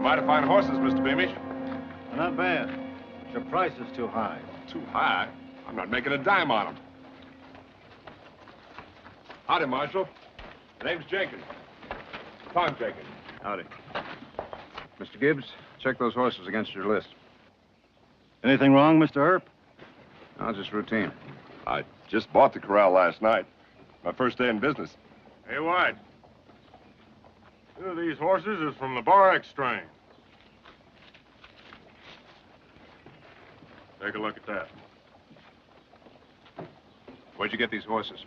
Mighty fine horses, Mr. Beamish. Not bad. But your price is too high. Too high? I'm not making a dime on them. Howdy, Marshal. My name's Jenkins. Tom Jenkins. Howdy. Mr. Gibbs, check those horses against your list. Anything wrong, Mr. Earp? No, just routine. I just bought the corral last night. My first day in business. Hey, White. Two of these horses is from the Bar X strain. Take a look at that. Where'd you get these horses?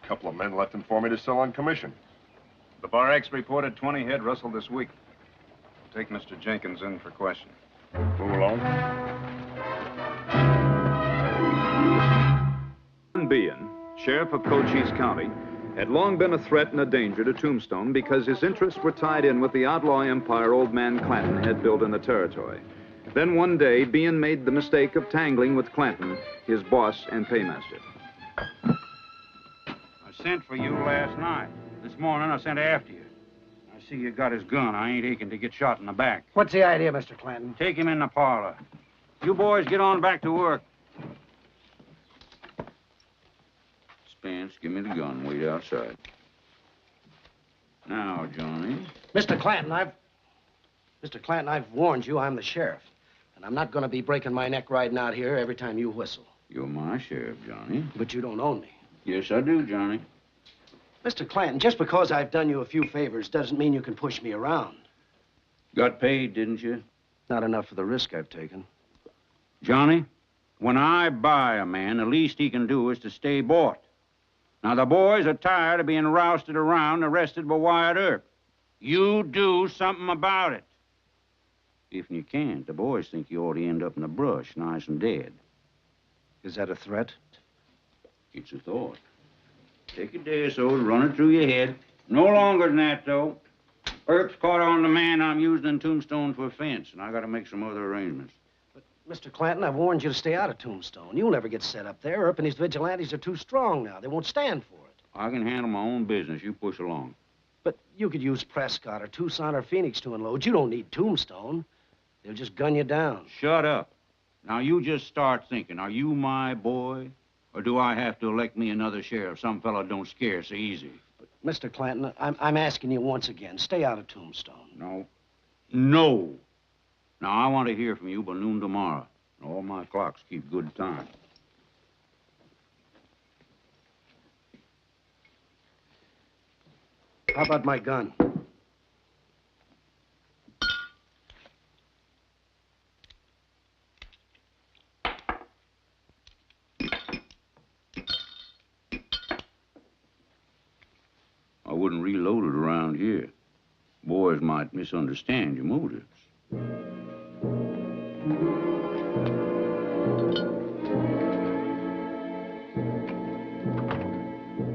A couple of men left them for me to sell on commission. The Bar X reported 20 head rustled this week. Take Mr. Jenkins in for question. Move along. Bean, sheriff of Cochise County, had long been a threat and a danger to Tombstone because his interests were tied in with the outlaw empire old man Clanton had built in the territory. Then one day, Bean made the mistake of tangling with Clanton, his boss and paymaster. I sent for you last night. This morning, I sent after you. I see you got his gun. I ain't aching to get shot in the back. What's the idea, Mr. Clanton? Take him in the parlor. You boys get on back to work. Spence, give me the gun. Wait outside. Now, Johnny. Mr. Clanton, I've warned you I'm the sheriff. And I'm not going to be breaking my neck riding out here every time you whistle. You're my sheriff, Johnny. But you don't own me. Yes, I do, Johnny. Mr. Clanton, just because I've done you a few favors doesn't mean you can push me around. Got paid, didn't you? Not enough for the risk I've taken. Johnny, when I buy a man, the least he can do is to stay bought. Now, the boys are tired of being rousted around, arrested by Wyatt Earp. You do something about it. If you can't, the boys think you ought to end up in the brush, nice and dead. Is that a threat? It's a thought. Take a day or so to run it through your head. No longer than that, though. Earp's caught on the man I'm using in Tombstone for a fence, and I got to make some other arrangements. But, Mr. Clanton, I've warned you to stay out of Tombstone. You'll never get set up there. Earp and his vigilantes are too strong now. They won't stand for it. I can handle my own business. You push along. But you could use Prescott or Tucson or Phoenix to unload. You don't need Tombstone. They'll just gun you down. Shut up. Now, you just start thinking, are you my boy? Or do I have to elect me another sheriff? Some fella don't scare so easy. But, Mr. Clanton, I'm asking you once again, stay out of Tombstone. No. No. Now, I want to hear from you by noon tomorrow. All my clocks keep good time. How about my gun? I wouldn't reload it around here. Boys might misunderstand your motives.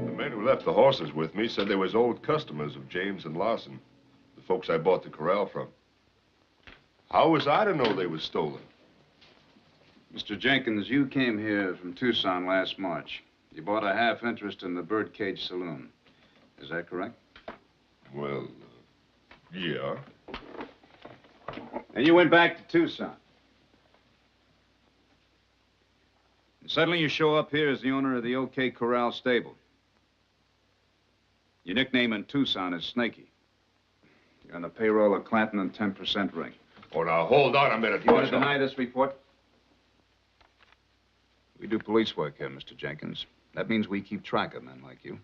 The men who left the horses with me said they was old customers of James and Lawson, the folks I bought the corral from. How was I to know they was stolen? Mr. Jenkins, you came here from Tucson last March. You bought a half interest in the Birdcage Saloon. Is that correct? Well, yeah. And you went back to Tucson. And suddenly you show up here as the owner of the OK Corral stable. Your nickname in Tucson is Snaky. You're on the payroll of Clanton and 10% ring. Oh, now, hold on a minute, You want to Marshal. deny this report? We do police work here, Mr. Jenkins. That means we keep track of men like you.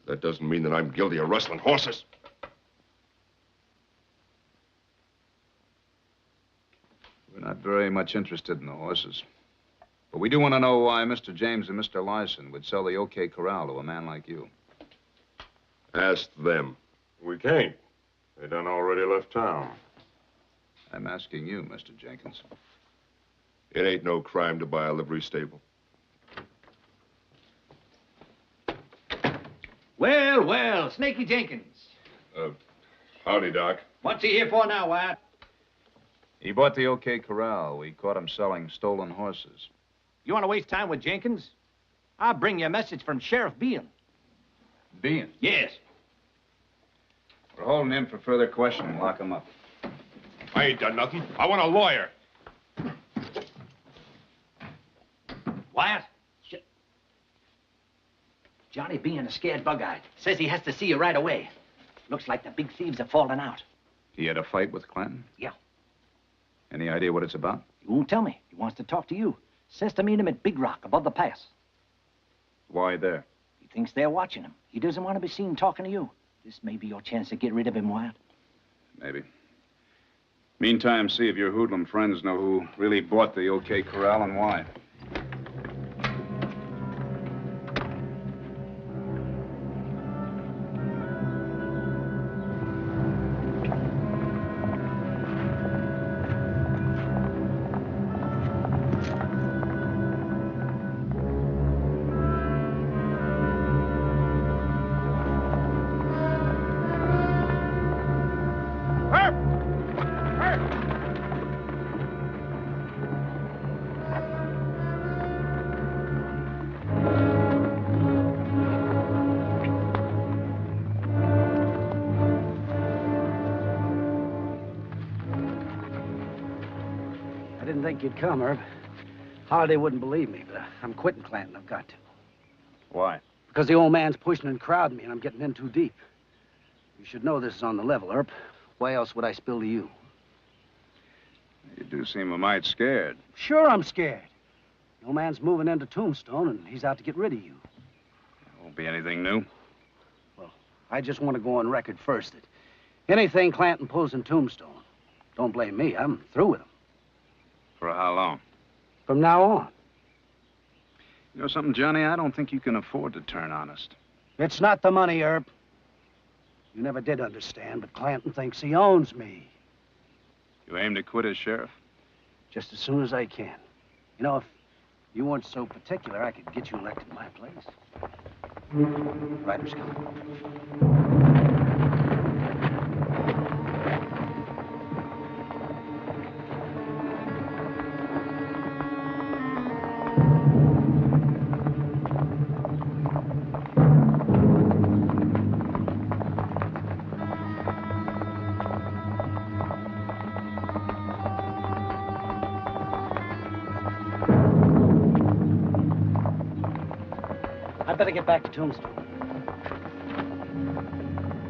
That doesn't mean that I'm guilty of rustling horses. We're not very much interested in the horses. But we do want to know why Mr. James and Mr. Larson would sell the OK Corral to a man like you. Ask them. We can't. They done already left town. I'm asking you, Mr. Jenkins. It ain't no crime to buy a livery stable. Well, well, Snaky Jenkins. Howdy, Doc. What's he here for now, Wyatt? He bought the OK Corral. We caught him selling stolen horses. You want to waste time with Jenkins? I'll bring you a message from Sheriff Bean. Bean? Yes. Well, holding him for further questioning. Lock him up. I ain't done nothing. I want a lawyer. Wyatt? Johnny being a scared bug-eyed. Says he has to see you right away. Looks like the big thieves have fallen out. He had a fight with Clanton? Yeah. Any idea what it's about? He won't tell me. He wants to talk to you. Says to meet him at Big Rock above the pass. Why there? He thinks they're watching him. He doesn't want to be seen talking to you. This may be your chance to get rid of him, Wyatt. Maybe. Meantime, see if your hoodlum friends know who really bought the OK Corral and why. I didn't think you'd come, Herb. Holiday wouldn't believe me, but I'm quitting Clanton. I've got to. Why? Because the old man's pushing and crowding me, and I'm getting in too deep. You should know this is on the level, Herb. Why else would I spill to you? You do seem a mite scared. Sure I'm scared. The old man's moving into Tombstone, and he's out to get rid of you. Won't be anything new. Well, I just want to go on record first that anything Clanton pulls in Tombstone, don't blame me. I'm through with him. For how long? From now on. You know something, Johnny? I don't think you can afford to turn honest. It's not the money, Herb. You never did understand, but Clanton thinks he owns me. You aim to quit as sheriff? Just as soon as I can. You know, if you weren't so particular, I could get you elected in my place. Ryder's coming. I'd better get back to Tombstone.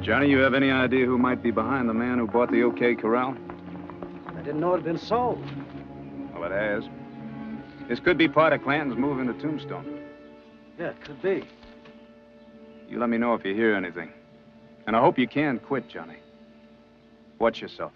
Johnny, you have any idea who might be behind the man who bought the OK Corral? I didn't know it had been sold. Well, it has. This could be part of Clanton's move into Tombstone. Yeah, it could be. You let me know if you hear anything. And I hope you can quit, Johnny. Watch yourself.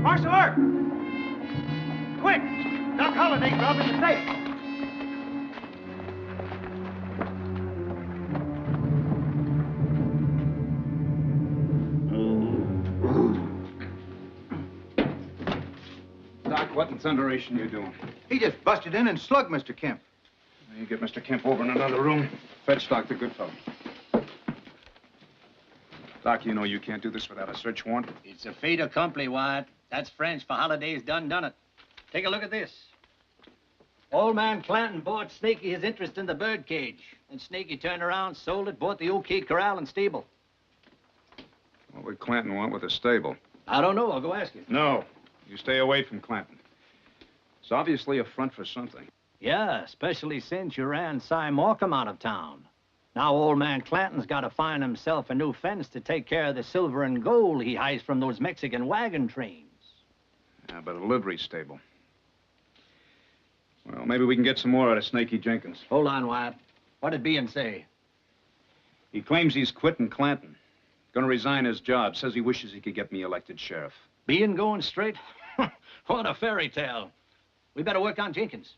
Marshal Earp! Quick! Doc Holliday's robbing the safe. Doc, what in thunderation you doing? He just busted in and slugged Mr. Kemp. You get Mr. Kemp over in another room. Fetch Dr. Goodfellow. Doc, you know you can't do this without a search warrant. It's a fait accompli, Wyatt. That's French for Holiday's done it. Take a look at this. Old man Clanton bought Snaky his interest in the birdcage. And Snaky turned around, sold it, bought the OK Corral and stable. What would Clanton want with a stable? I don't know. I'll go ask him. No. You stay away from Clanton. It's obviously a front for something. Yeah, especially since you ran Cy Markham out of town. Now old man Clanton's got to find himself a new fence to take care of the silver and gold he hides from those Mexican wagon trains. Yeah, but a livery stable. Well, maybe we can get some more out of Snaky Jenkins. Hold on, Wyatt. What did Bean say? He claims he's quitting Clanton. Gonna resign his job. Says he wishes he could get me elected sheriff. Bean going straight? What a fairy tale. We better work on Jenkins.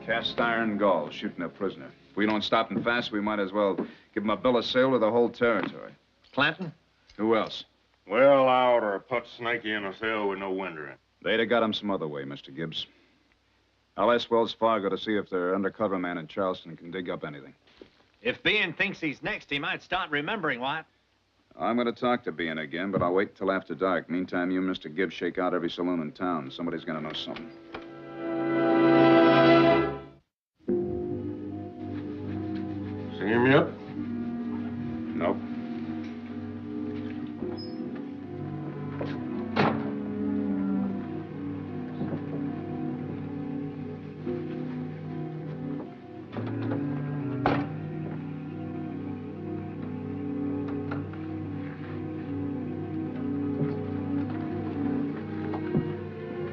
Cast iron gall shooting a prisoner. If we don't stop him fast, we might as well give him a bill of sale to the whole territory. Clanton? Who else? Well, I ought to put Snakey in a cell with no window in. They'd have got him some other way, Mr. Gibbs. I'll ask Wells Fargo to see if their undercover man in Charleston can dig up anything. If Bean thinks he's next, he might start remembering, Wyatt. I'm going to talk to Bean again, but I'll wait till after dark. Meantime, you and Mr. Gibbs shake out every saloon in town. Somebody's going to know something. See him yet? Nope.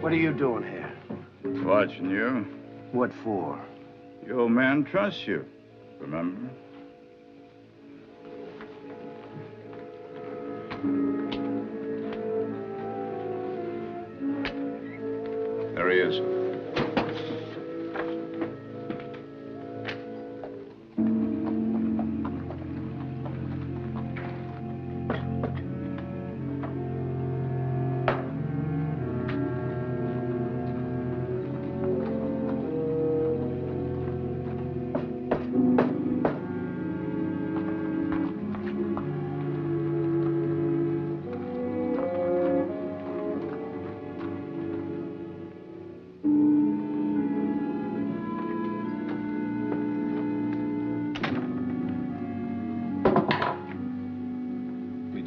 What are you doing here? Watching you. What for? Your old man trusts you, remember? There he is.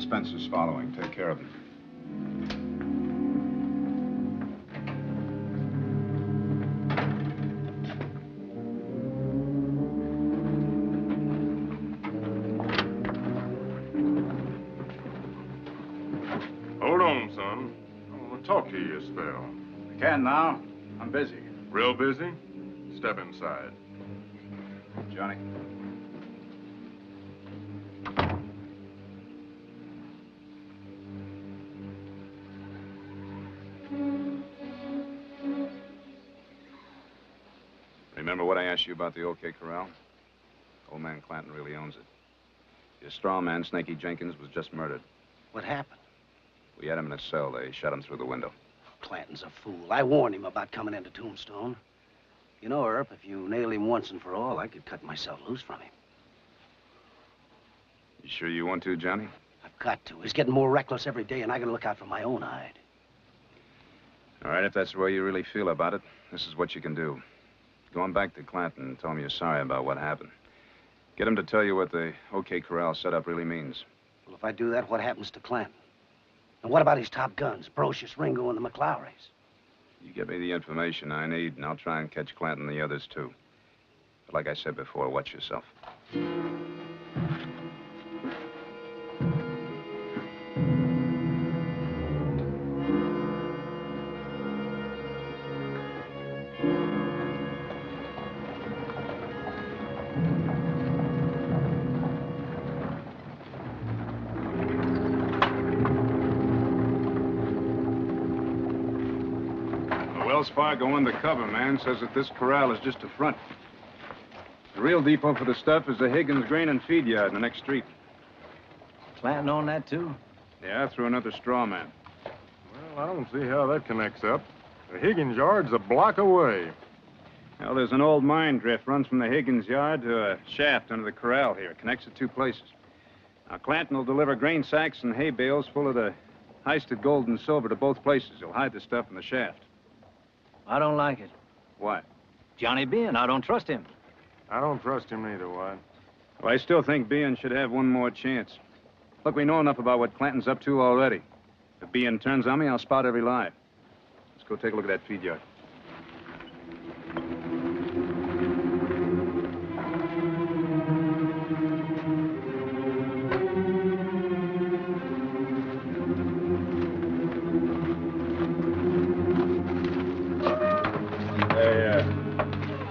Spencer's following. Take care of him. Hold on, son. I want to talk to you a spell. I can now. I'm busy. Real busy? Step inside. Johnny. Remember what I asked you about the OK Corral? Old man Clanton really owns it. Your straw man, Snaky Jenkins, was just murdered. What happened? We had him in a cell. They shot him through the window. Clanton's a fool. I warned him about coming into Tombstone. You know, Earp, if you nail him once and for all, I could cut myself loose from him. You sure you want to, Johnny? I've got to. He's getting more reckless every day, and I gotta look out for my own hide. All right, if that's the way you really feel about it, this is what you can do. Go on back to Clanton and tell him you're sorry about what happened. Get him to tell you what the OK Corral setup really means. Well, if I do that, what happens to Clanton? And what about his top guns, Brocious, Ringo, and the McLaurys? You get me the information I need, and I'll try and catch Clanton and the others, too. But like I said before, watch yourself. Wells Fargo undercover man says that this corral is just a front. The real depot for the stuff is the Higgins grain and feed yard in the next street. Clanton on that, too? Yeah, through another straw man. Well, I don't see how that connects up. The Higgins yard's a block away. Well, there's an old mine drift runs from the Higgins yard to a shaft under the corral here. It connects the two places. Now, Clanton will deliver grain sacks and hay bales full of the heisted gold and silver to both places. He'll hide the stuff in the shaft. I don't like it. Why? Johnny Bean, I don't trust him. I don't trust him either, Wyatt. Well, I still think Bean should have one more chance. Look, we know enough about what Clanton's up to already. If Bean turns on me, I'll spot every lie. Let's go take a look at that feed yard.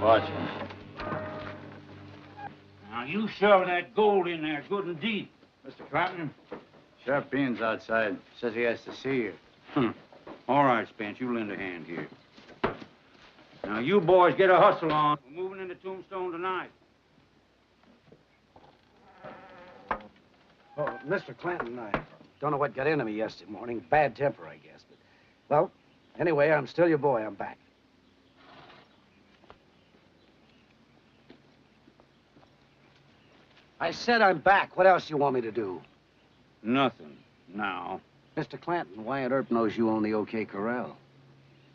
Watch. Now, you shove that gold in there good and deep. Mr. Clanton, Sheriff Bean's outside. Says he has to see you. All right, Spence, you lend a hand here. Now, you boys get a hustle on. We're moving into Tombstone tonight. Oh, Mr. Clanton, I don't know what got into me yesterday morning. Bad temper, I guess. But, well, anyway, I'm still your boy. I'm back. I said I'm back. What else do you want me to do? Nothing. Now. Mr. Clanton, Wyatt Earp knows you own the OK Corral.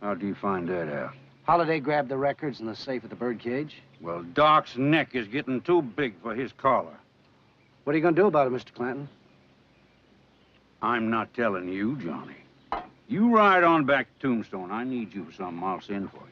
How do you find that out? Holiday grabbed the records in the safe at the birdcage. Well, Doc's neck is getting too big for his collar. What are you going to do about it, Mr. Clanton? I'm not telling you, Johnny. You ride on back to Tombstone. I need you for something. I'll send for you.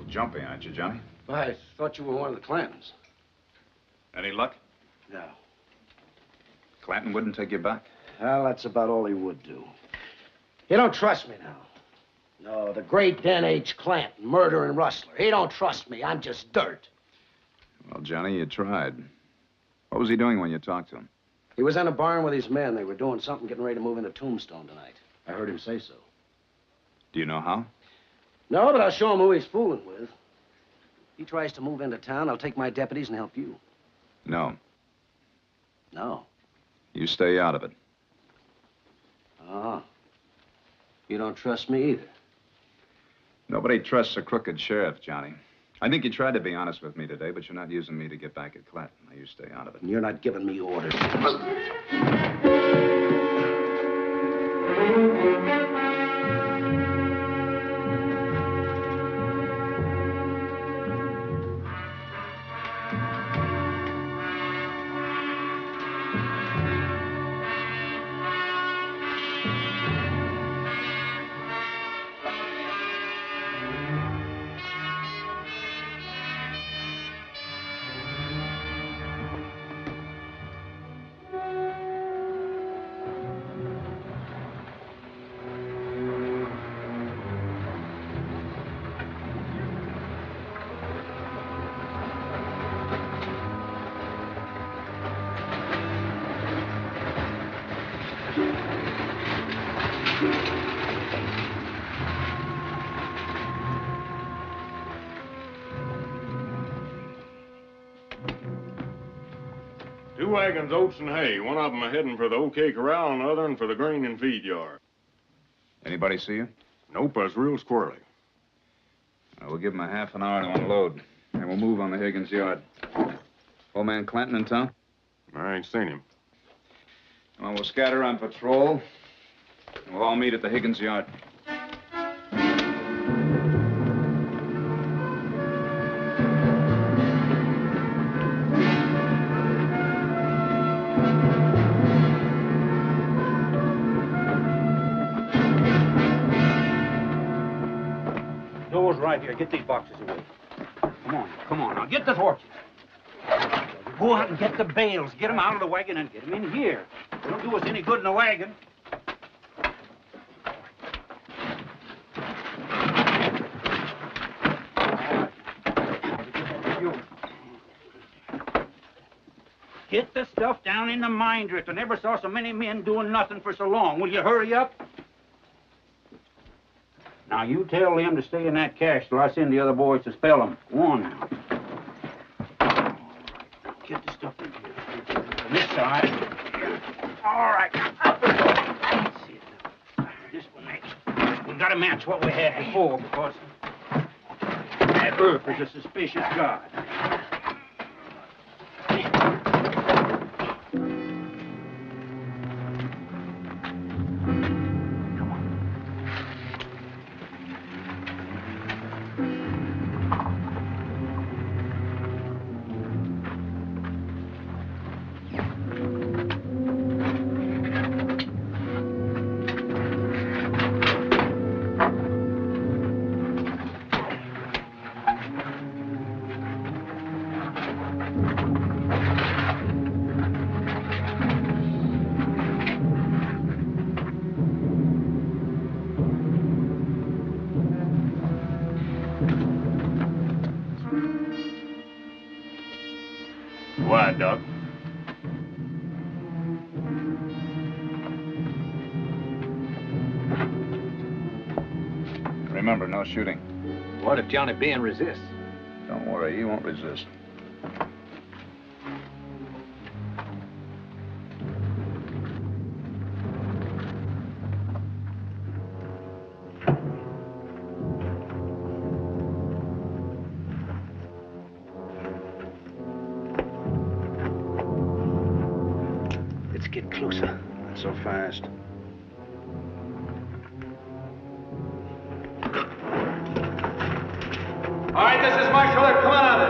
Jumpy, aren't you, Johnny? I thought you were one of the Clantons. Any luck? No. Clanton wouldn't take you back? Well, that's about all he would do. You don't trust me now. No, the great Den H. Clanton, murderer and rustler. He don't trust me. I'm just dirt. Well, Johnny, you tried. What was he doing when you talked to him? He was in a barn with his men. They were doing something, getting ready to move into Tombstone tonight. I heard him say so. Do you know how? No, but I'll show him who he's fooling with. If he tries to move into town, I'll take my deputies and help you. No. No. You stay out of it. Oh. You don't trust me either. Nobody trusts a crooked sheriff, Johnny. I think you tried to be honest with me today, but you're not using me to get back at Clanton. Now, you stay out of it. And you're not giving me orders. Two wagons, oats and hay. One of them are heading for the OK Corral and the other one for the grain and feed yard. Anybody see you? Nope, I was real squirrely. We'll give him a half an hour to unload, and we'll move on the Higgins yard. Old man Clanton in town? I ain't seen him. Well, we'll scatter on patrol, and we'll all meet at the Higgins yard. Door's right here. Get these boxes away. Come on. Now, get the torches. Go out and get the bales. Get them out of the wagon and get them in here. They don't do us any good in the wagon. Get the stuff down in the mine drift. I never saw so many men doing nothing for so long. Will you hurry up? Now, you tell them to stay in that cache till I send the other boys to spell them. Go on now. All right. Get the stuff in here. On this side. All right. Up it. That's it. This one next. We got to match what we had before because that Earp is a suspicious god. Remember, no shooting. What if Johnny Ben resists? Don't worry, he won't resist. Let's get closer. Not so fast. All right, this is Marshal. Come on out of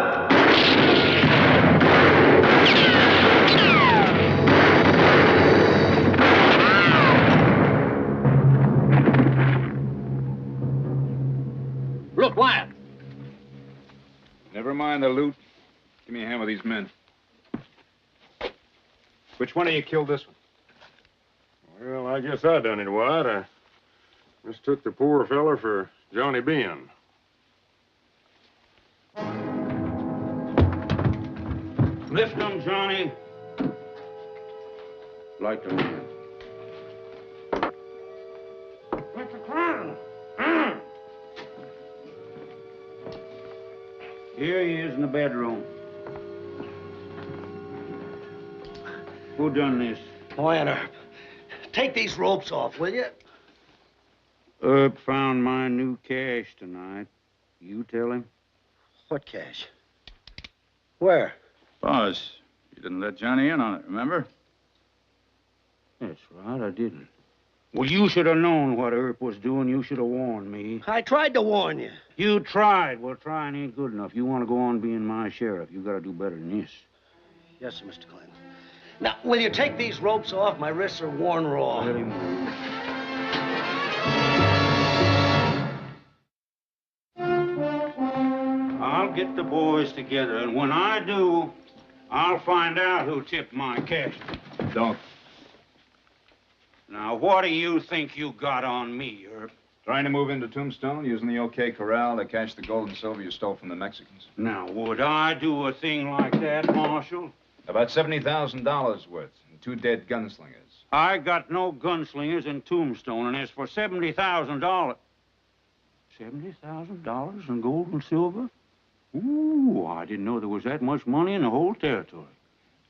it. Look, Wyatt. Never mind the loot. Give me a hand with these men. Which one of you killed this one? Well, I guess I done it, White. I mistook the poor feller for Johnny Ben. Lift them, Johnny. Light them in. Mr. Clanton. Here he is in the bedroom. Who done this? Wyatt Earp. Take these ropes off, will you? Earp found my new cash tonight. You tell him? What cash? Where? Boss, you didn't let Johnny in on it, remember? That's right, I didn't. Well, you should have known what Earp was doing. You should have warned me. I tried to warn you. You tried. Well, trying ain't good enough. You want to go on being my sheriff, you got to do better than this. Yes, sir, Mr. Clanton. Now, will you take these ropes off? My wrists are worn raw. Let him move. I'll get the boys together, and when I do, I'll find out who tipped my cash. Don't. Now, what do you think you got on me, Earp? Trying to move into Tombstone using the OK Corral to cash the gold and silver you stole from the Mexicans. Now, would I do a thing like that, Marshal? About $70,000 worth and 2 dead gunslingers. I got no gunslingers in Tombstone, and as for $70,000... $70,000 in gold and silver? Ooh, I didn't know there was that much money in the whole territory.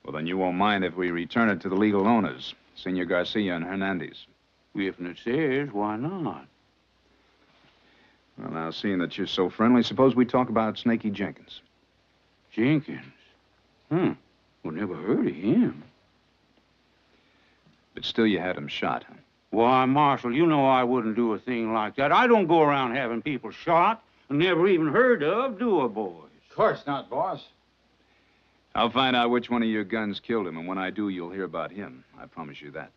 Well, then you won't mind if we return it to the legal owners, Senor Garcia and Hernandez. If it says, why not? Well, now, seeing that you're so friendly, suppose we talk about Snaky Jenkins. Jenkins? Well, never heard of him. But still you had him shot, huh? Why, Marshal, you know I wouldn't do a thing like that. I don't go around having people shot and never even heard of, do I, boys? Of course not, boss. I'll find out which one of your guns killed him, and when I do, you'll hear about him. I promise you that.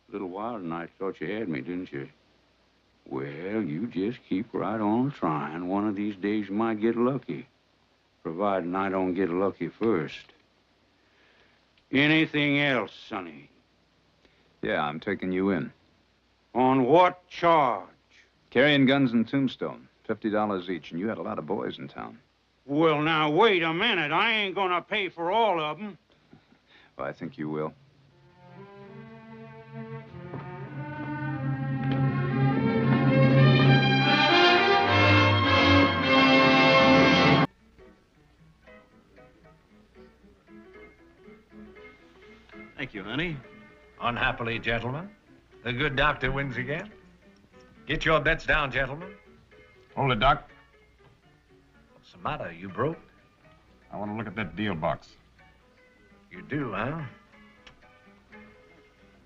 A little while tonight, thought you had me, didn't you? Well, you just keep right on trying. One of these days you might get lucky. Providing I don't get lucky first. Anything else, Sonny? Yeah, I'm taking you in. On what charge? Carrying guns in Tombstone. $50 each, and you had a lot of boys in town. Well, now, wait a minute. I ain't gonna pay for all of them. Well, I think you will. Thank you, honey. Unhappily, gentlemen, the good doctor wins again. Get your bets down, gentlemen. Hold it, Doc. What's the matter? You broke? I want to look at that deal box. You do, huh?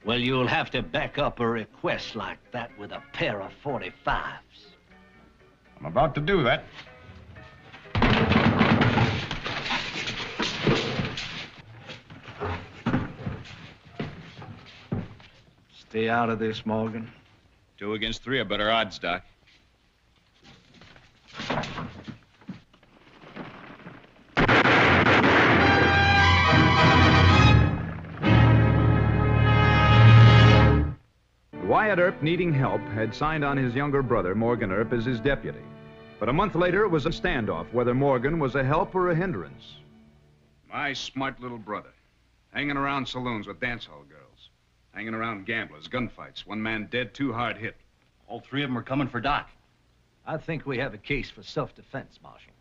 Well, you'll have to back up a request like that with a pair of 45s. I'm about to do that. Stay out of this, Morgan. 2 against 3 are better odds, Doc. Wyatt Earp, needing help, had signed on his younger brother, Morgan Earp, as his deputy. But a month later, it was a standoff whether Morgan was a help or a hindrance. My smart little brother. Hanging around saloons with dance hall girls. Hanging around gamblers, gunfights. 1 man dead, 2 hard hit. All 3 of them are coming for Doc. I think we have a case for self-defense, Marshal.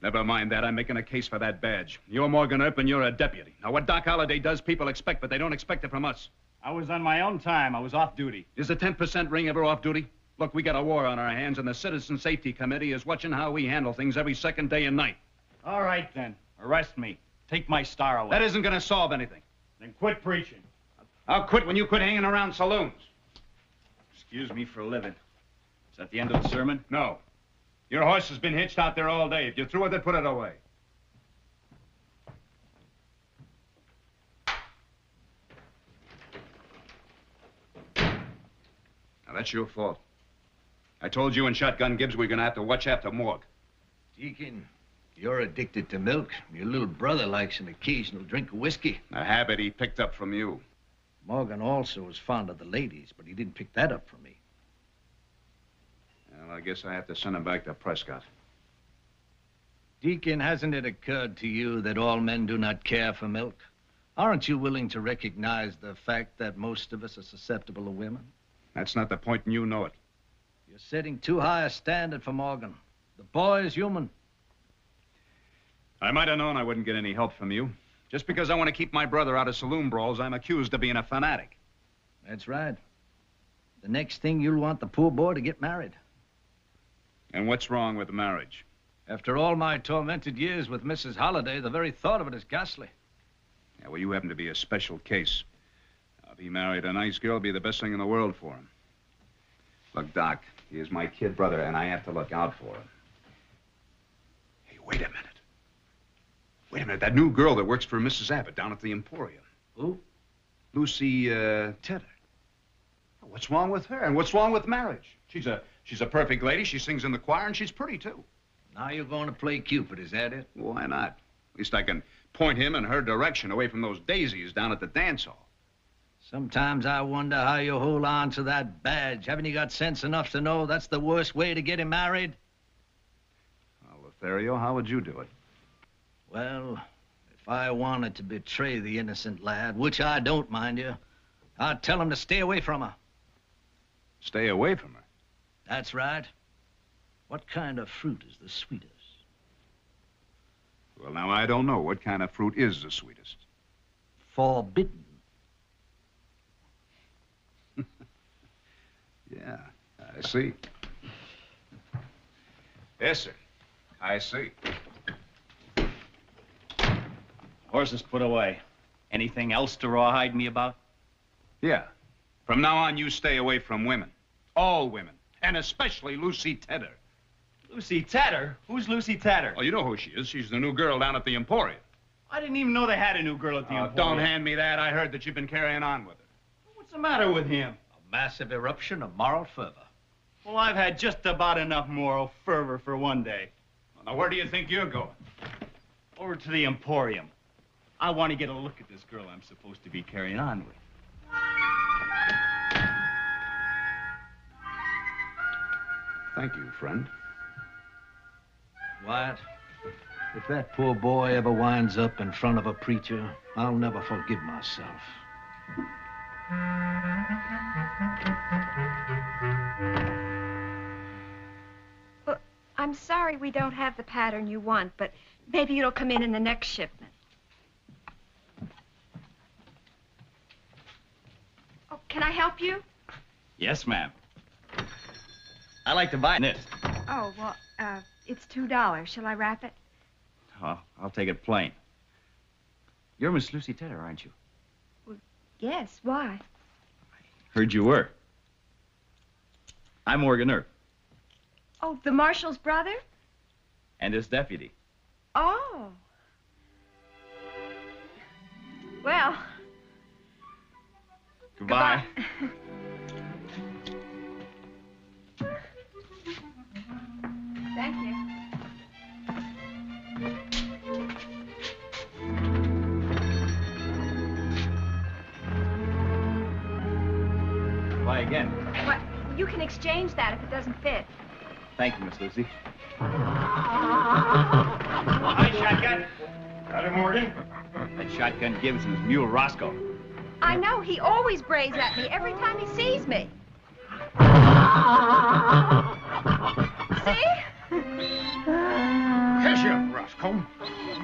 Never mind that. I'm making a case for that badge. You're Morgan Earp and you're a deputy. Now, what Doc Holliday does, people expect, but they don't expect it from us. I was on my own time. I was off duty. Is the 10% ring ever off duty? Look, we got a war on our hands, and the Citizen Safety Committee is watching how we handle things every second day and night. All right, then. Arrest me. Take my star away. That isn't going to solve anything. Then quit preaching. I'll quit when you quit hanging around saloons. Excuse me for a living. Is that the end of the sermon? No. Your horse has been hitched out there all day. If you're through with it, put it away. Now, that's your fault. I told you and Shotgun Gibbs we're going to have to watch after Morg. Deacon, you're addicted to milk. Your little brother likes an occasional drink of whiskey. A habit he picked up from you. Morgan also was fond of the ladies, but he didn't pick that up from me. Well, I guess I have to send him back to Prescott. Deacon, hasn't it occurred to you that all men do not care for milk? Aren't you willing to recognize the fact that most of us are susceptible to women? That's not the point, and you know it. You're setting too high a standard for Morgan. The boy is human. I might have known I wouldn't get any help from you. Just because I want to keep my brother out of saloon brawls, I'm accused of being a fanatic. That's right. The next thing, you'll want the poor boy to get married. And what's wrong with marriage? After all my tormented years with Mrs. Holliday, the very thought of it is ghastly. Yeah, well, you happen to be a special case. If he married a nice girl, it'd be the best thing in the world for him. Look, Doc, he is my kid brother, and I have to look out for him. Hey, wait a minute. Wait a minute, that new girl that works for Mrs. Abbott down at the Emporium. Who? Lucy, Tedder. What's wrong with her, and what's wrong with marriage? She's a perfect lady. She sings in the choir, and she's pretty, too. Now you're going to play Cupid, is that it? Why not? At least I can point him in her direction, away from those daisies down at the dance hall. Sometimes I wonder how you hold on to that badge. Haven't you got sense enough to know that's the worst way to get him married? Well, Lothario, how would you do it? Well, if I wanted to betray the innocent lad, which I don't, mind you, I'd tell him to stay away from her. Stay away from her? That's right. What kind of fruit is the sweetest? Well, now, I don't know. What kind of fruit is the sweetest? Forbidden. Yeah, I see. Yes, sir. I see. Horses put away. Anything else to rawhide me about? Yeah. From now on, you stay away from women. All women. And especially Lucy Tedder. Lucy Tedder? Who's Lucy Tedder? Oh, you know who she is. She's the new girl down at the Emporium. I didn't even know they had a new girl at the Emporium. Don't hand me that. I heard that you've been carrying on with her. What's the matter with him? A massive eruption of moral fervor. Well, I've had just about enough moral fervor for one day. Well, now, where do you think you're going? Over to the Emporium. I want to get a look at this girl I'm supposed to be carrying on with. Thank you, friend. Wyatt, if that poor boy ever winds up in front of a preacher, I'll never forgive myself. Well, I'm sorry we don't have the pattern you want, but maybe it'll come in the next shipment. Oh, can I help you? Yes, ma'am. I'd like to buy this. Oh, well, it's $2. Shall I wrap it? Oh, I'll take it plain. You're Miss Lucy Tedder, aren't you? Well, yes. Why? Heard you were. I'm Morgan Earp. Oh, the marshal's brother? And his deputy. Oh. Well. Goodbye. Thank you. Try again. What? You can exchange that if it doesn't fit. Thank you, Miss Lucy. Hi, Shotgun. Howdy, Morgan. That Shotgun Gibbs and his mule Roscoe. I know. He always brays at me every time he sees me. Hush up, Roscoe. You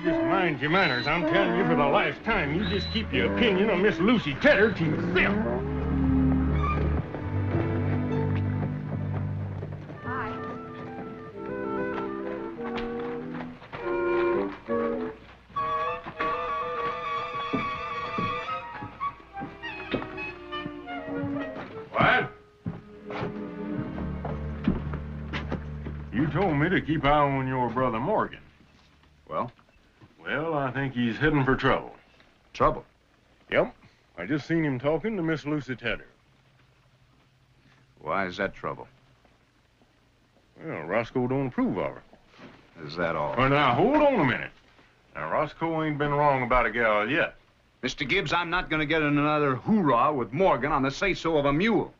just mind your manners. I'm telling you for the last time, you just keep your opinion on Miss Lucy Tedder to yourself. What? You told me to keep eye on your brother Morgan. Well? Well, I think he's heading for trouble. Trouble? Yep. I just seen him talking to Miss Lucy Tedder. Why is that trouble? Well, Roscoe don't approve of her. Is that all? Well, now, hold on a minute. Now, Roscoe ain't been wrong about a gal yet. Mr. Gibbs, I'm not going to get in another hoorah with Morgan on the say-so of a mule.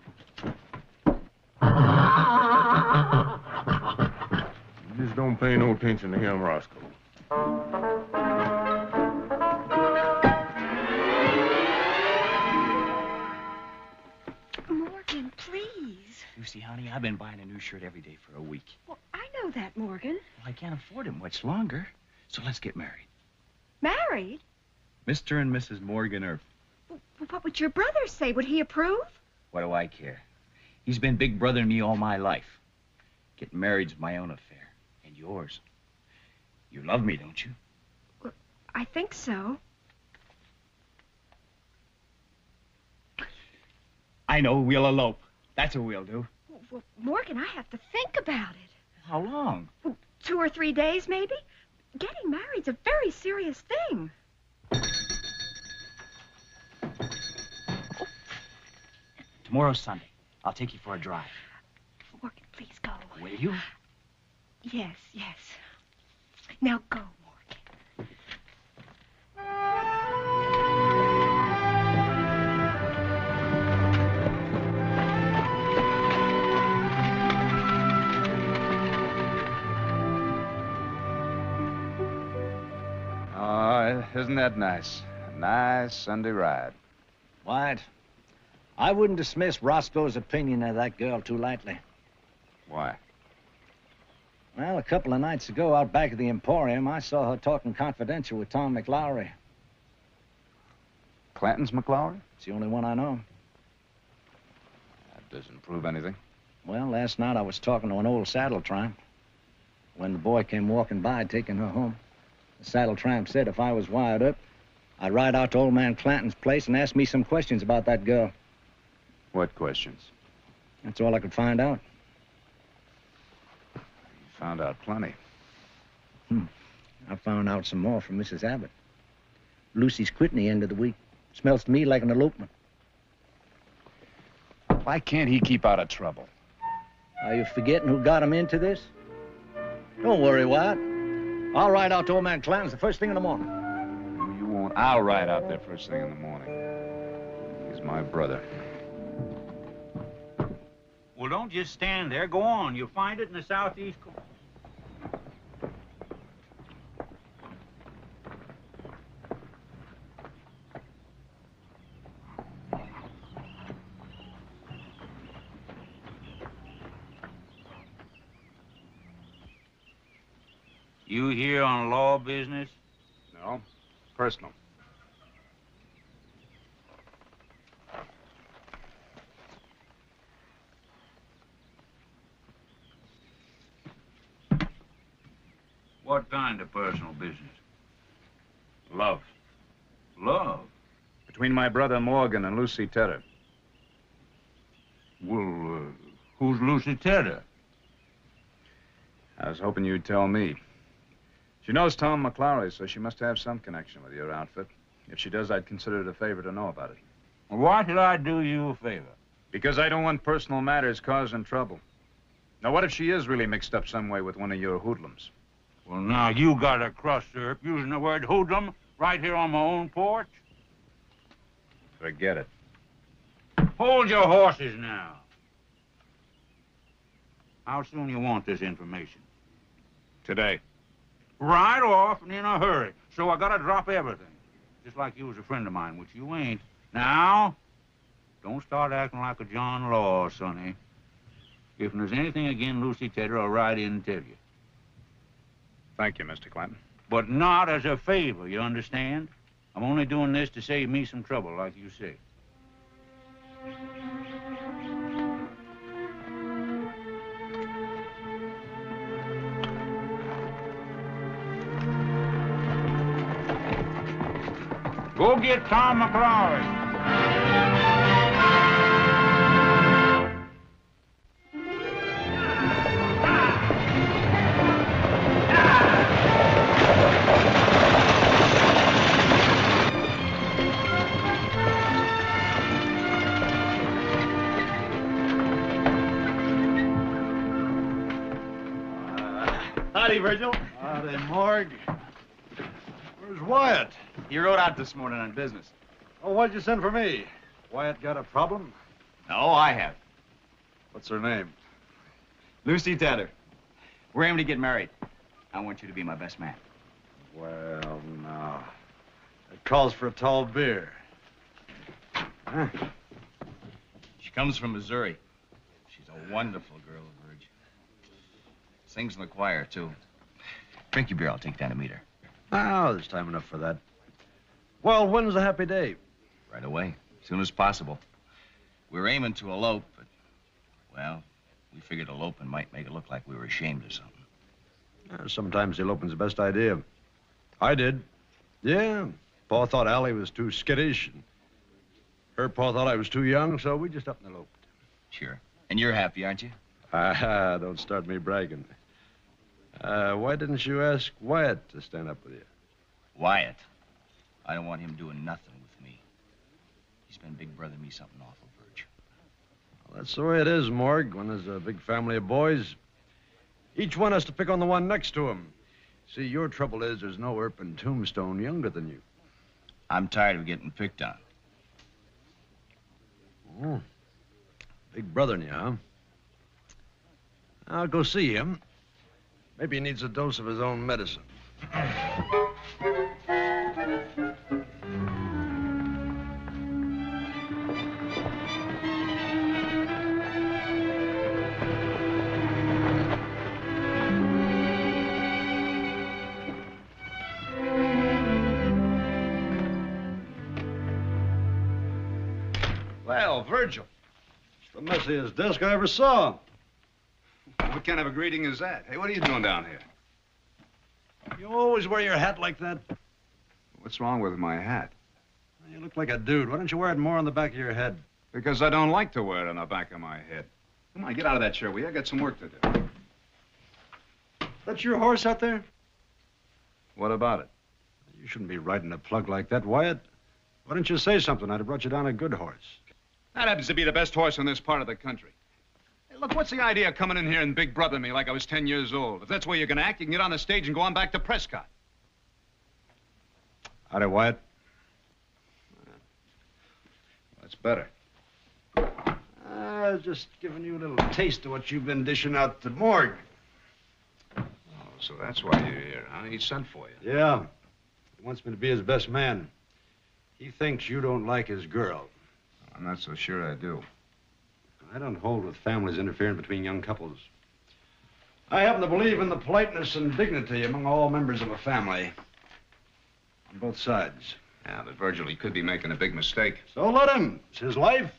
You just don't pay no attention to him, Roscoe. Morgan, please. Lucy, honey, I've been buying a new shirt every day for a week. Well, I know that, Morgan. Well, I can't afford it much longer, so let's get married. Married? Mr. and Mrs. Morgan are... Well, what would your brother say? Would he approve? What do I care? He's been big brother to me all my life. Getting married's my own affair, and yours. You love me, don't you? Well, I think so. I know, we'll elope. That's what we'll do. Well, Morgan, I have to think about it. How long? Well, 2 or 3 days, maybe. Getting married's a very serious thing. Tomorrow's Sunday. I'll take you for a drive. Morgan, please go. Will you? Yes, yes. Now go, Morgan. Oh, isn't that nice? A nice Sunday ride. Wyatt, I wouldn't dismiss Roscoe's opinion of that girl too lightly. Why? Well, a couple of nights ago, out back at the Emporium, I saw her talking confidential with Tom McLowry. Clanton's McLowry? It's the only one I know. That doesn't prove anything. Well, last night I was talking to an old saddle tramp. When the boy came walking by, taking her home, the saddle tramp said if I was wired up, I'd ride out to old man Clanton's place and ask me some questions about that girl. What questions? That's all I could find out. You found out plenty. I found out some more from Mrs. Abbott. Lucy's quitting the end of the week. Smells to me like an elopement. Why can't he keep out of trouble? Are you forgetting who got him into this? Don't worry, Wyatt. I'll ride out to old man Clanton's the first thing in the morning. No, you won't. I'll ride out there first thing in the morning. He's my brother. Well, don't just stand there. Go on. You'll find it in the southeast corner. You here on law business? No, personal. What kind of personal business? Love. Love? Between my brother Morgan and Lucy Tedder. Well, who's Lucy Tedder? I was hoping you'd tell me. She knows Tom McLowry, so she must have some connection with your outfit. If she does, I'd consider it a favor to know about it. Why should I do you a favor? Because I don't want personal matters causing trouble. Now, what if she is really mixed up some way with one of your hoodlums? Well, now, you got a crust syrup using the word hoodlum right here on my own porch? Forget it. Hold your horses now. How soon you want this information? Today. Right off and in a hurry. So I gotta drop everything. Just like you was a friend of mine, which you ain't. Now, don't start acting like a John Law, sonny. If there's anything again Lucy Tedder, I'll ride in and tell you. Thank you, Mr. Clanton. But not as a favor, you understand? I'm only doing this to save me some trouble, like you say. Go get Tom McClory. Howdy, Virgil. Howdy, Morg. Where's Wyatt? He rode out this morning on business. Oh, why'd you send for me? Wyatt got a problem? No, I have. What's her name? Lucy Tedder. We're aiming to get married. I want you to be my best man. Well, no. It calls for a tall beer. Huh? She comes from Missouri. She's a wonderful girl, Virg. Sings in the choir, too. Drink your beer, I'll take down to meet her. Oh, there's time enough for that. Well, when's the happy day? Right away, as soon as possible. We were aiming to elope, but, well, we figured eloping might make it look like we were ashamed of something. Sometimes eloping's the best idea. I did. Yeah. Pa thought Allie was too skittish, and her pa thought I was too young, so we just up and eloped. Sure. And you're happy, aren't you? Don't start me bragging. Why didn't you ask Wyatt to stand up with you? Wyatt? I don't want him doing nothing with me. He's been big brother me something awful, Virg. Well, that's the way it is, Morg, when there's a big family of boys. Each one has to pick on the one next to him. See, your trouble is there's no Earp in Tombstone younger than you. I'm tired of getting picked on. Oh, big brother in you, huh? I'll go see him. Maybe he needs a dose of his own medicine. Well, Virgil, it's the messiest desk I ever saw. What kind of a greeting is that? Hey, what are you doing down here? You always wear your hat like that? What's wrong with my hat? You look like a dude. Why don't you wear it more on the back of your head? Because I don't like to wear it on the back of my head. Come on, get out of that chair, will you? I got some work to do. That's your horse out there? What about it? You shouldn't be riding a plug like that, Wyatt. Why didn't you say something? I'd have brought you down a good horse. That happens to be the best horse in this part of the country. Hey, look, what's the idea of coming in here and big brother me like I was 10 years old? If that's where you're going to act, you can get on the stage and go on back to Prescott. Howdy, Wyatt. That's better. I was just giving you a little taste of what you've been dishing out to Morg. Oh, so that's why you're here, huh? He sent for you. Yeah. He wants me to be his best man. He thinks you don't like his girl. I'm not so sure I do. I don't hold with families interfering between young couples. I happen to believe in the politeness and dignity among all members of a family. On both sides. Yeah, but Virgil, he could be making a big mistake. So let him. It's his life.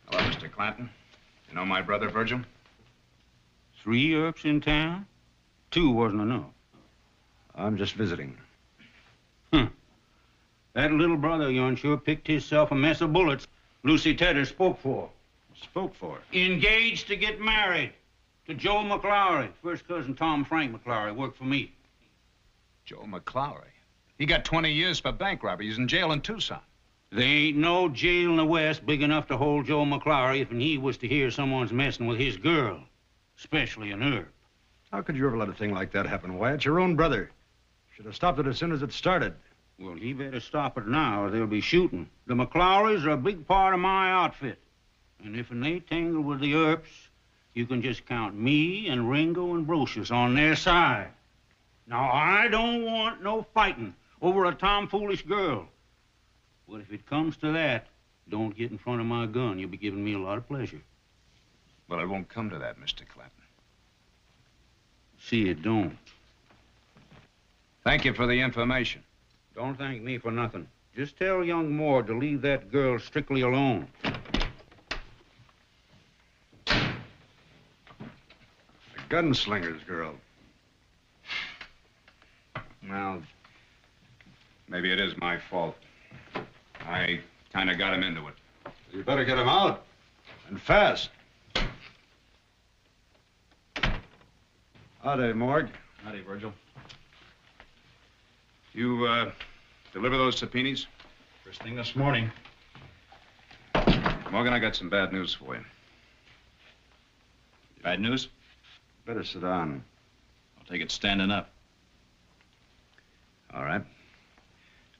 Hello, Mr. Clanton. You know my brother, Virgil? 3 Earps in town? 2 wasn't enough. I'm just visiting. That little brother of yours sure picked himself a mess of bullets Lucy Tedder spoke for. Spoke for? Engaged to get married to Joe McClory. First cousin Tom Frank McClory worked for me. Joe McClory? He got 20 years for bank robbery. He's in jail in Tucson. There ain't no jail in the West big enough to hold Joe McClory if he was to hear someone's messing with his girl, especially an Earp. How could you ever let a thing like that happen, Wyatt? Your own brother. Should have stopped it as soon as it started. Well, he better stop it now or they'll be shooting. The McClorys are a big part of my outfit. And if they tangle with the Earps, you can just count me and Ringo and Brocious on their side. Now, I don't want no fighting over a tomfoolish girl. But if it comes to that, Don't get in front of my gun. You'll be giving me a lot of pleasure. Well, it won't come to that, Mr. Clanton. See, it don't. Thank you for the information. Don't thank me for nothing. Just tell young Moore to leave that girl strictly alone. The gunslinger's girl. Well, maybe it is my fault. I kind of got him into it. You better get him out. And fast. Howdy, Morg. Howdy, Virgil. You, deliver those subpoenas? First thing this morning. Morgan, I got some bad news for you. Bad news? Better sit down. I'll take it standing up. All right.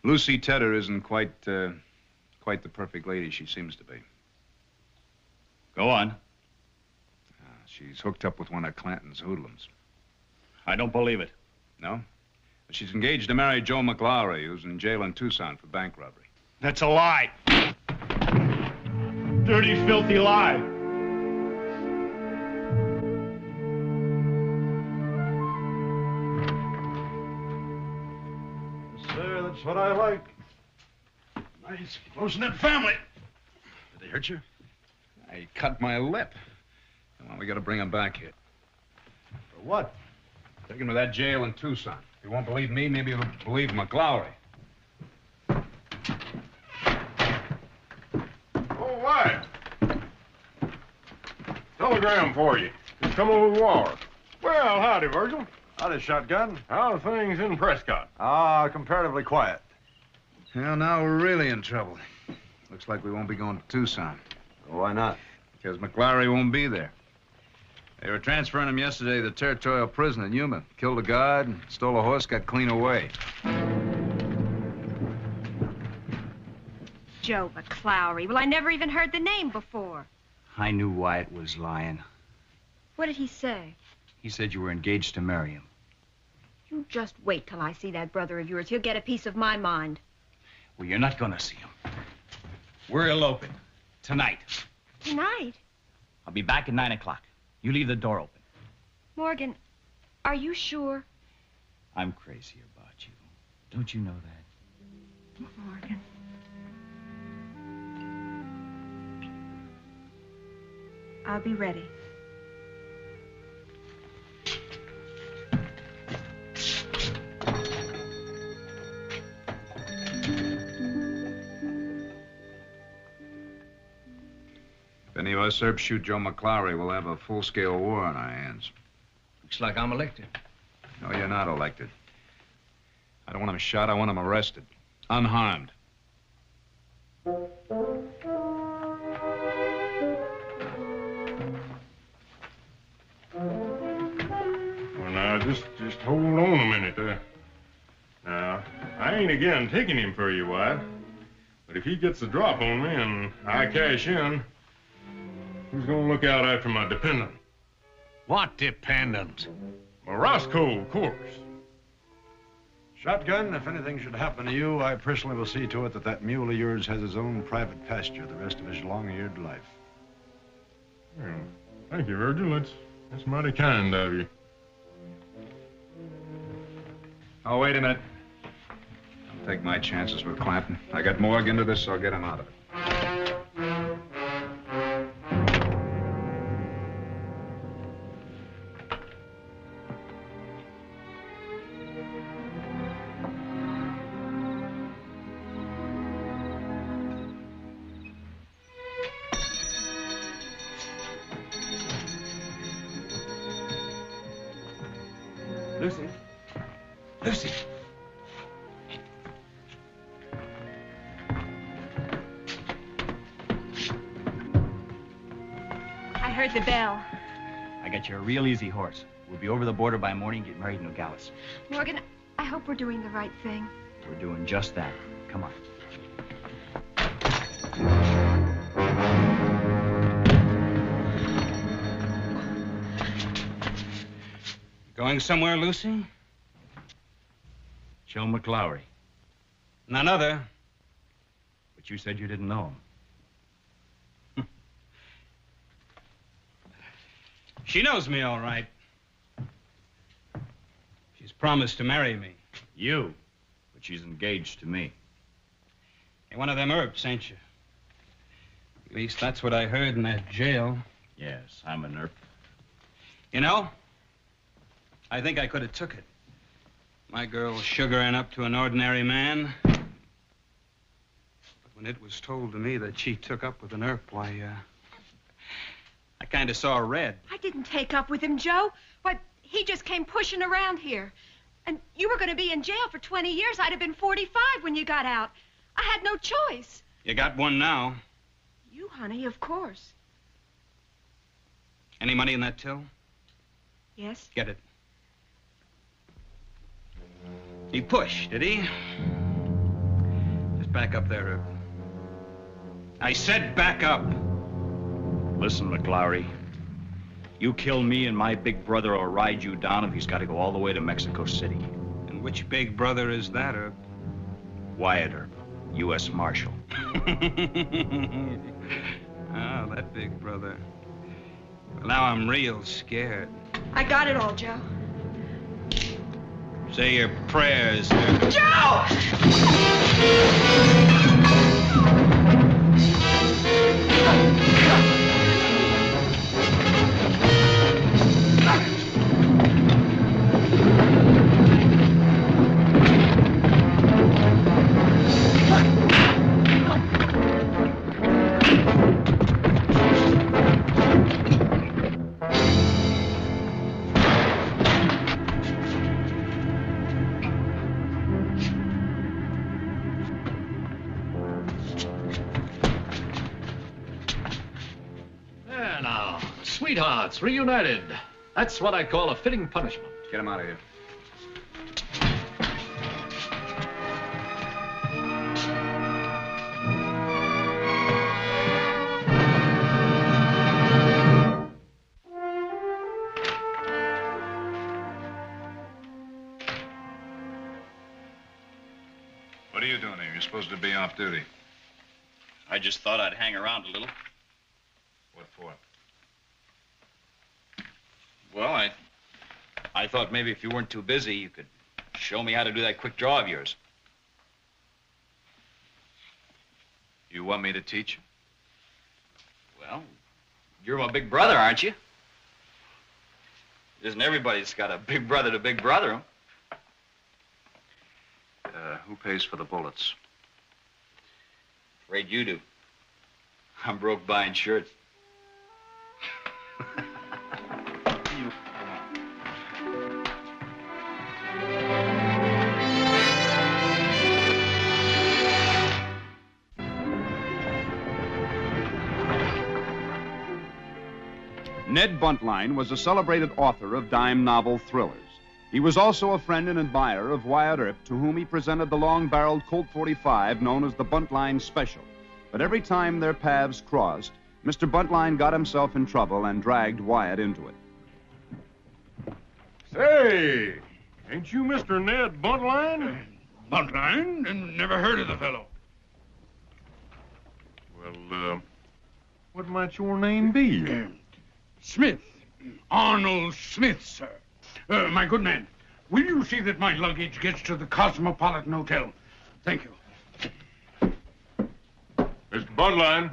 Lucy Tedder isn't quite the perfect lady she seems to be. Go on. She's hooked up with one of Clanton's hoodlums. I don't believe it. No? She's engaged to marry Joe McLaury, who's in jail in Tucson for bank robbery. That's a lie. Dirty, filthy lie. Sir, that's what I like. Nice, close-knit family. Did they hurt you? I cut my lip. Come on, we gotta bring him back here. For what? Take him to that jail in Tucson. If you won't believe me, maybe you'll believe McLaury. Oh, what? Telegram for you. Just come over the wire. Well, howdy, Virgil. Howdy, Shotgun. How are things in Prescott? Comparatively quiet. Well, now we're really in trouble. Looks like we won't be going to Tucson. Why not? Because McLaury won't be there. They were transferring him yesterday to the territorial prison in Yuma. Killed a guard, stole a horse, got clean away. Joe McLaury. Well, I never even heard the name before. I knew Wyatt was lying. What did he say? He said you were engaged to marry him. You just wait till I see that brother of yours. He'll get a piece of my mind. Well, you're not gonna see him. We're eloping. Tonight. Tonight? I'll be back at 9 o'clock. You leave the door open. Morgan, are you sure? I'm crazy about you. Don't you know that? Morgan. I'll be ready. If any of us Earps shoot Joe McLaury, we'll have a full-scale war on our hands. Looks like I'm elected. No, you're not elected. I don't want him shot. I want him arrested. Unharmed. Well, now, just hold on a minute there. Now, I ain't again taking him for you, Wyatt. But if he gets the drop on me and I cash in, who's gonna look out after my dependent? What dependent? Well, Roscoe, of course. Shotgun, if anything should happen to you, I personally will see to it that that mule of yours has his own private pasture the rest of his long-eared life. Well, thank you, Virgil. That's mighty kind of you. Oh, wait a minute. I'll take my chances with Clanton. I got Morgan into this, so I'll get him out of it. Lucy. Lucy. I heard the bell. I got you a real easy horse. We'll be over the border by morning, get married in Nogales. Morgan, I hope we're doing the right thing. We're doing just that. Come on. Going somewhere, Lucy? Joe McLaury. None other. But you said you didn't know him. She knows me all right. She's promised to marry me. You? But she's engaged to me. You're one of them Earps, ain't you? At least that's what I heard in that jail. Yes, I'm an Earp. You know, I think I could have took it. My girl sugaring up to an ordinary man. But when it was told to me that she took up with an Earp, why, I kind of saw red. I didn't take up with him, Joe. Why, he just came pushing around here. And you were going to be in jail for 20 years. I'd have been 45 when you got out. I had no choice. You got one now. You, honey, of course. Any money in that till? Yes. Get it. He pushed, did he? Just back up there, Earp. I said back up. Listen, McLaury. You kill me and my big brother will ride you down if he's got to go all the way to Mexico City. And which big brother is that, Earp? Wyatt Earp, U.S. Marshal. Oh, that big brother. Well, now I'm real scared. I got it all, Joe. Say your prayers, Earp. Joe! Sweethearts reunited. That's what I call a fitting punishment. Get him out of here. What are you doing here? You're supposed to be off duty. I just thought I'd hang around a little. What for? Well, I thought maybe if you weren't too busy, you could show me how to do that quick draw of yours. You want me to teach you? Well, you're my big brother, aren't you? Isn't everybody that's got a big brother to big brother him? Who pays for the bullets? Afraid you do. I'm broke buying shirts. Ned Buntline was a celebrated author of dime novel thrillers. He was also a friend and admirer of Wyatt Earp, to whom he presented the long-barreled Colt 45 known as the Buntline Special. But every time their paths crossed, Mr. Buntline got himself in trouble and dragged Wyatt into it. Say, ain't you Mr. Ned Buntline? Buntline? Never heard of the fellow. Well, what might your name be? Smith. Arnold Smith, sir. My good man, will you see that my luggage gets to the Cosmopolitan Hotel? Thank you. Mr. Buntline.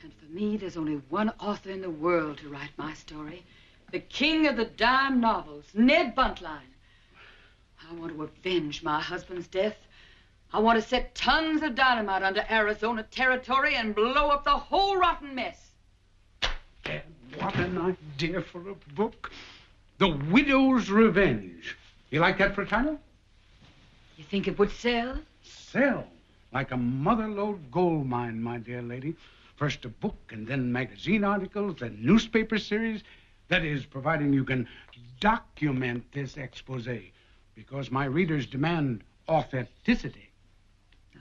And for me, there's only one author in the world to write my story. The king of the dime novels, Ned Buntline. I want to avenge my husband's death. I want to set tons of dynamite under Arizona territory and blow up the whole rotten mess. What an idea for a book. The Widow's Revenge. You like that for a title? You think it would sell? Sell. Like a mother-lode gold mine, my dear lady. First a book, and then magazine articles, then newspaper series. That is, providing you can document this expose. Because my readers demand authenticity.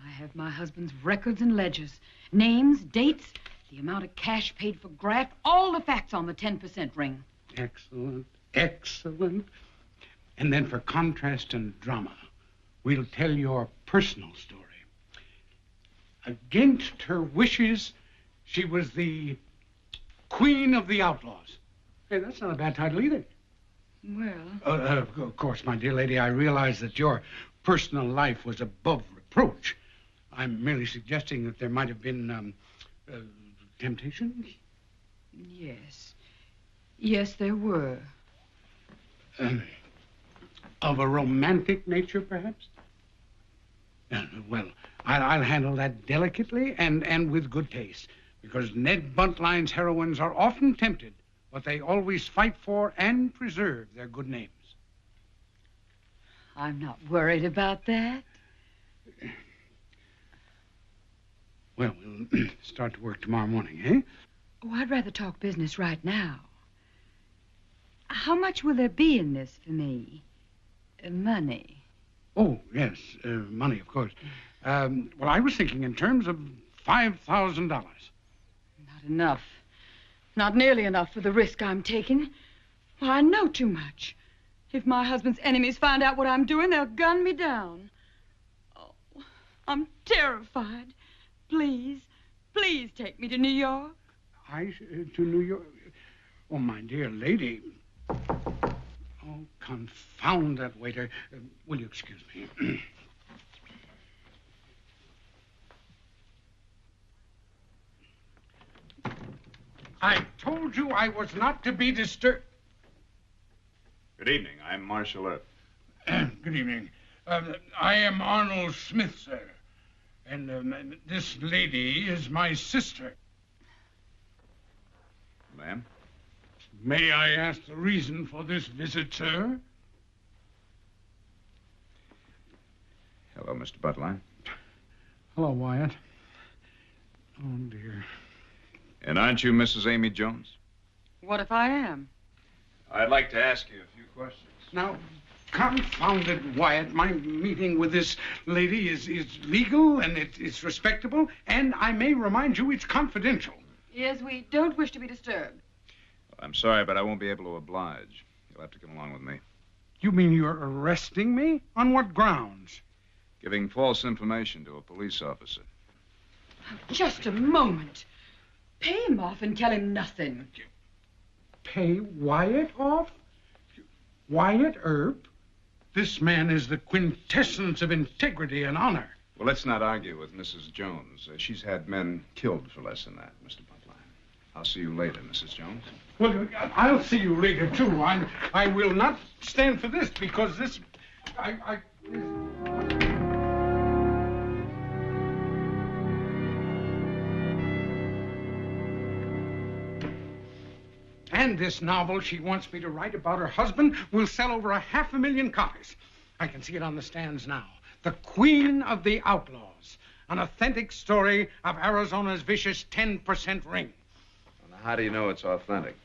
I have my husband's records and ledgers. Names, dates, the amount of cash paid for graft, all the facts on the 10% ring. Excellent, excellent. And then for contrast and drama, we'll tell your personal story. Against her wishes, she was the Queen of the Outlaws. Hey, that's not a bad title either. Well, Of course, my dear lady, I realize that your personal life was above reproach. I'm merely suggesting that there might have been temptations. yes. Yes, there were. Of a romantic nature, perhaps? Well, I'll handle that delicately and with good taste, because Ned Buntline's heroines are often tempted, but they always fight for and preserve their good names. I'm not worried about that. Well, we'll start to work tomorrow morning, eh? Oh, I'd rather talk business right now. How much will there be in this for me? Money. Oh, yes, money, of course. Well, I was thinking in terms of $5,000. Not enough. Not nearly enough for the risk I'm taking. Well, I know too much. If my husband's enemies find out what I'm doing, they'll gun me down. Oh, I'm terrified. Please, please take me to New York. To New York? Oh, my dear lady. Oh, confound that waiter. Will you excuse me? I told you I was not to be disturbed. Good evening. I'm Marshal Earp. Good evening. I am Arnold Smith, sir. And this lady is my sister. Ma'am? May I ask the reason for this visit, sir? Hello, Mr. Buntline. Hello, Wyatt. Oh, dear. And aren't you Mrs. Amy Jones? What if I am? I'd like to ask you a few questions. Now, confound it, Wyatt. My meeting with this lady is legal and it's respectable, and I may remind you it's confidential. Yes, we don't wish to be disturbed. I'm sorry, but I won't be able to oblige. You'll have to come along with me. You mean you're arresting me? On what grounds? Giving false information to a police officer. Just a moment. Pay him off and tell him nothing. Pay Wyatt off? Wyatt Earp? This man is the quintessence of integrity and honor. Well, let's not argue with Mrs. Jones. She's had men killed for less than that, Mr. Buntline. I'll see you later, Mrs. Jones. Well, I'll see you later, too. I will not stand for this, because this... And this novel she wants me to write about her husband will sell over 500,000 copies. I can see it on the stands now. The Queen of the Outlaws. An authentic story of Arizona's vicious 10% ring. Well, how do you know it's authentic?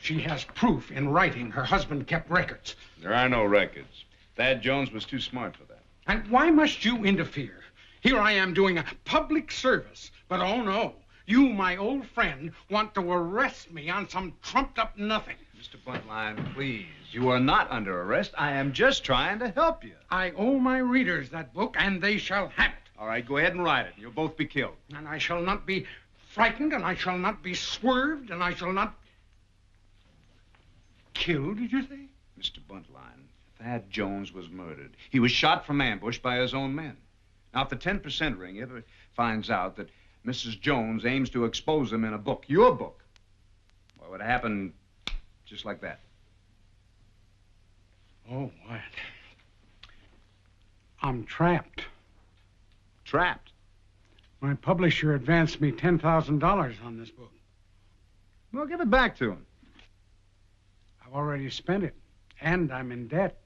She has proof in writing. Her husband kept records. There are no records. Thad Jones was too smart for that. And why must you interfere? Here I am doing a public service, but oh no. You, my old friend, want to arrest me on some trumped-up nothing. Mr. Buntline, please. You are not under arrest. I am just trying to help you. I owe my readers that book, and they shall have it. All right, go ahead and write it. You'll both be killed. And I shall not be frightened, and I shall not be swerved, and I shall not... Killed, did you say? Mr. Buntline, Thad Jones was murdered. He was shot from ambush by his own men. Now, if the 10% ring ever finds out that Mrs. Jones aims to expose him in a book, your book, well, it would happen just like that. Oh, Wyatt. I'm trapped. Trapped? My publisher advanced me $10,000 on this book. Well, give it back to him. I've already spent it, and I'm in debt.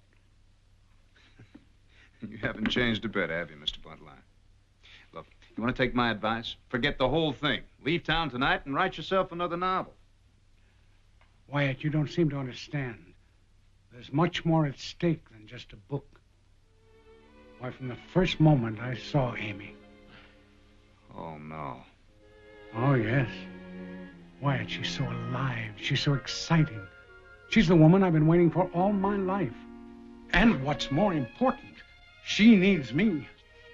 You haven't changed a bit, have you, Mr. Buntline? Look, you want to take my advice? Forget the whole thing. Leave town tonight and write yourself another novel. Wyatt, you don't seem to understand. There's much more at stake than just a book. Why, from the first moment I saw Amy. Oh, no. Oh, yes. Wyatt, she's so alive. She's so exciting. She's the woman I've been waiting for all my life. And what's more important, She needs me.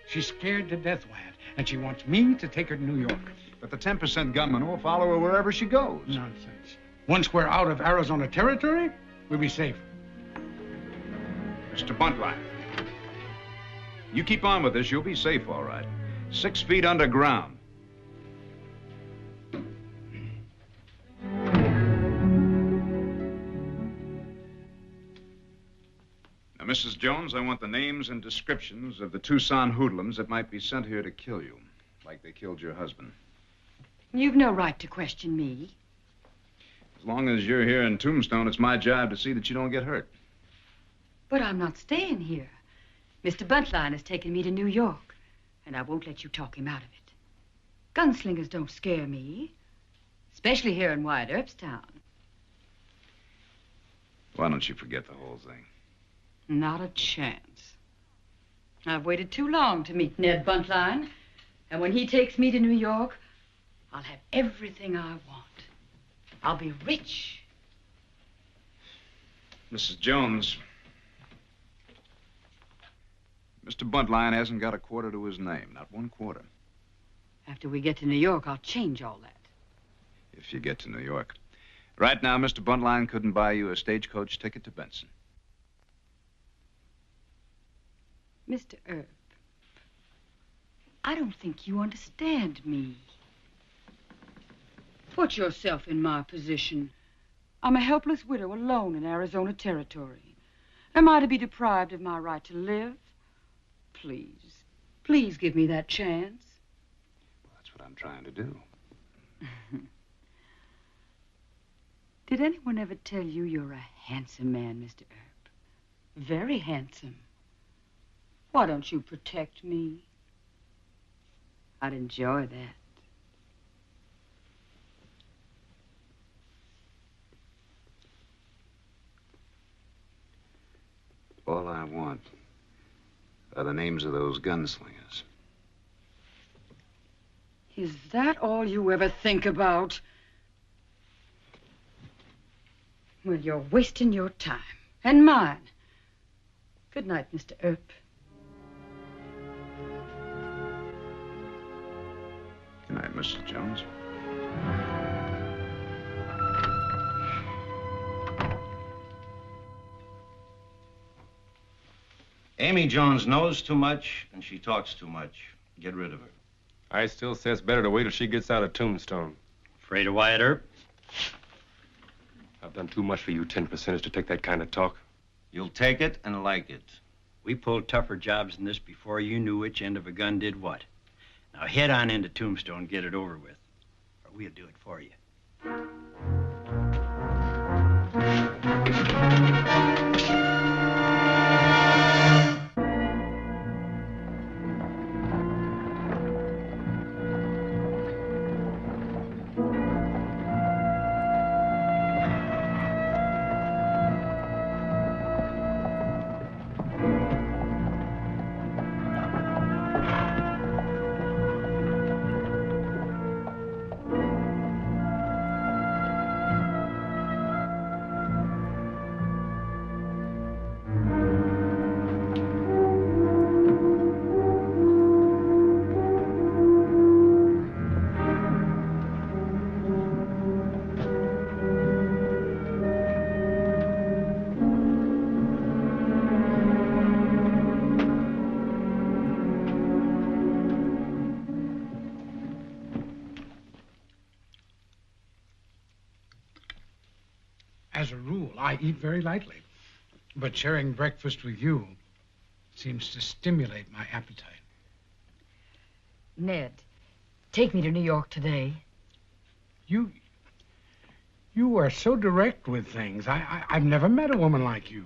She's scared to death, Wyatt, and she wants me to take her to New York. But the 10% gunman will follow her wherever she goes. Nonsense. Once we're out of Arizona territory, we'll be safe. Mr. Buntline, you keep on with this, you'll be safe, all right. 6 feet underground. Now, Mrs. Jones, I want the names and descriptions of the Tucson hoodlums that might be sent here to kill you, like they killed your husband. You've no right to question me. As long as you're here in Tombstone, it's my job to see that you don't get hurt. But I'm not staying here. Mr. Buntline has taken me to New York, and I won't let you talk him out of it. Gunslingers don't scare me, especially here in Wyatt Earp's town. Why don't you forget the whole thing? Not a chance. I've waited too long to meet Ned Buntline, and when he takes me to New York, I'll have everything I want. I'll be rich. Mrs. Jones, Mr. Buntline hasn't got a quarter to his name, not 1 quarter. After we get to New York, I'll change all that. If you get to New York. Right now, Mr. Buntline couldn't buy you a stagecoach ticket to Benson. Mr. Earp, I don't think you understand me. Put yourself in my position. I'm a helpless widow alone in Arizona territory. Am I to be deprived of my right to live? Please, please give me that chance. Well, that's what I'm trying to do. Did anyone ever tell you you're a handsome man, Mr. Earp? Very handsome. Why don't you protect me? I'd enjoy that. All I want are the names of those gunslingers. Is that all you ever think about? Well, you're wasting your time. And mine. Good night, Mr. Earp. Good night, Mrs. Jones. Amy Jones knows too much, and she talks too much. Get rid of her. I still say it's better to wait till she gets out of Tombstone. Afraid of Wyatt Earp? I've done too much for you 10%ers to take that kind of talk. You'll take it and like it. We pulled tougher jobs than this before you knew which end of a gun did what. Now head on into Tombstone, get it over with, or we'll do it for you. As a rule, I eat very lightly. But sharing breakfast with you seems to stimulate my appetite. Ned, take me to New York today. You are so direct with things. I've never met a woman like you.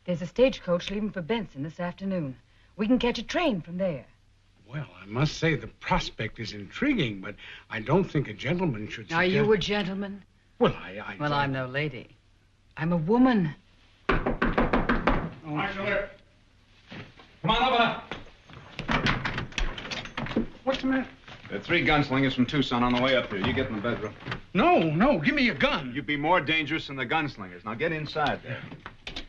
There's a stagecoach leaving for Benson this afternoon. We can catch a train from there. Well, I must say the prospect is intriguing, but I don't think a gentleman should Are you a gentleman? Well, Well, I'm no lady. I'm a woman. Marshal, come on over. What's the matter? There are 3 gunslingers from Tucson on the way up here. You get in the bedroom. No, give me your gun. You'd be more dangerous than the gunslingers. Now get inside there.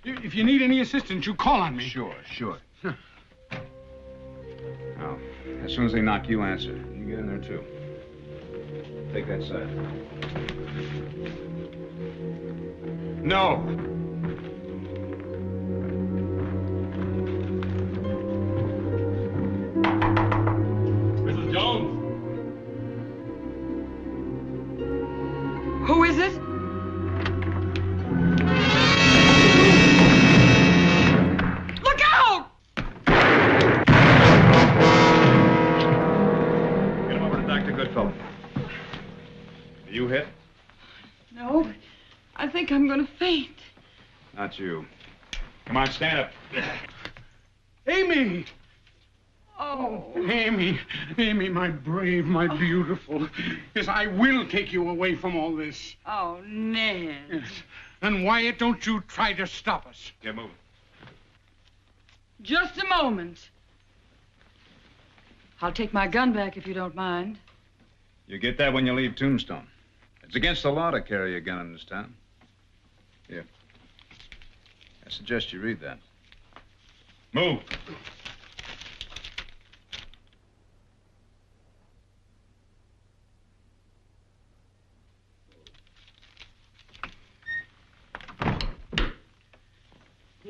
If you need any assistance, you call on me. Sure. As soon as they knock, you answer. You get in there, too. Take that side. No! Mrs. Jones? Who is it? Look out! Get him over to Dr. Goodfellow. Are you hit? No, but I think I'm going to faint. Not you. Come on, stand up. Amy! Oh. Amy, Amy, my brave, my beautiful. Yes, I will take you away from all this. Oh, Ned. Yes. And Wyatt, don't you try to stop us. Get moving. Just a moment. I'll take my gun back if you don't mind. You get that when you leave Tombstone. It's against the law to carry a gun in this town. Here. I suggest you read that. Move.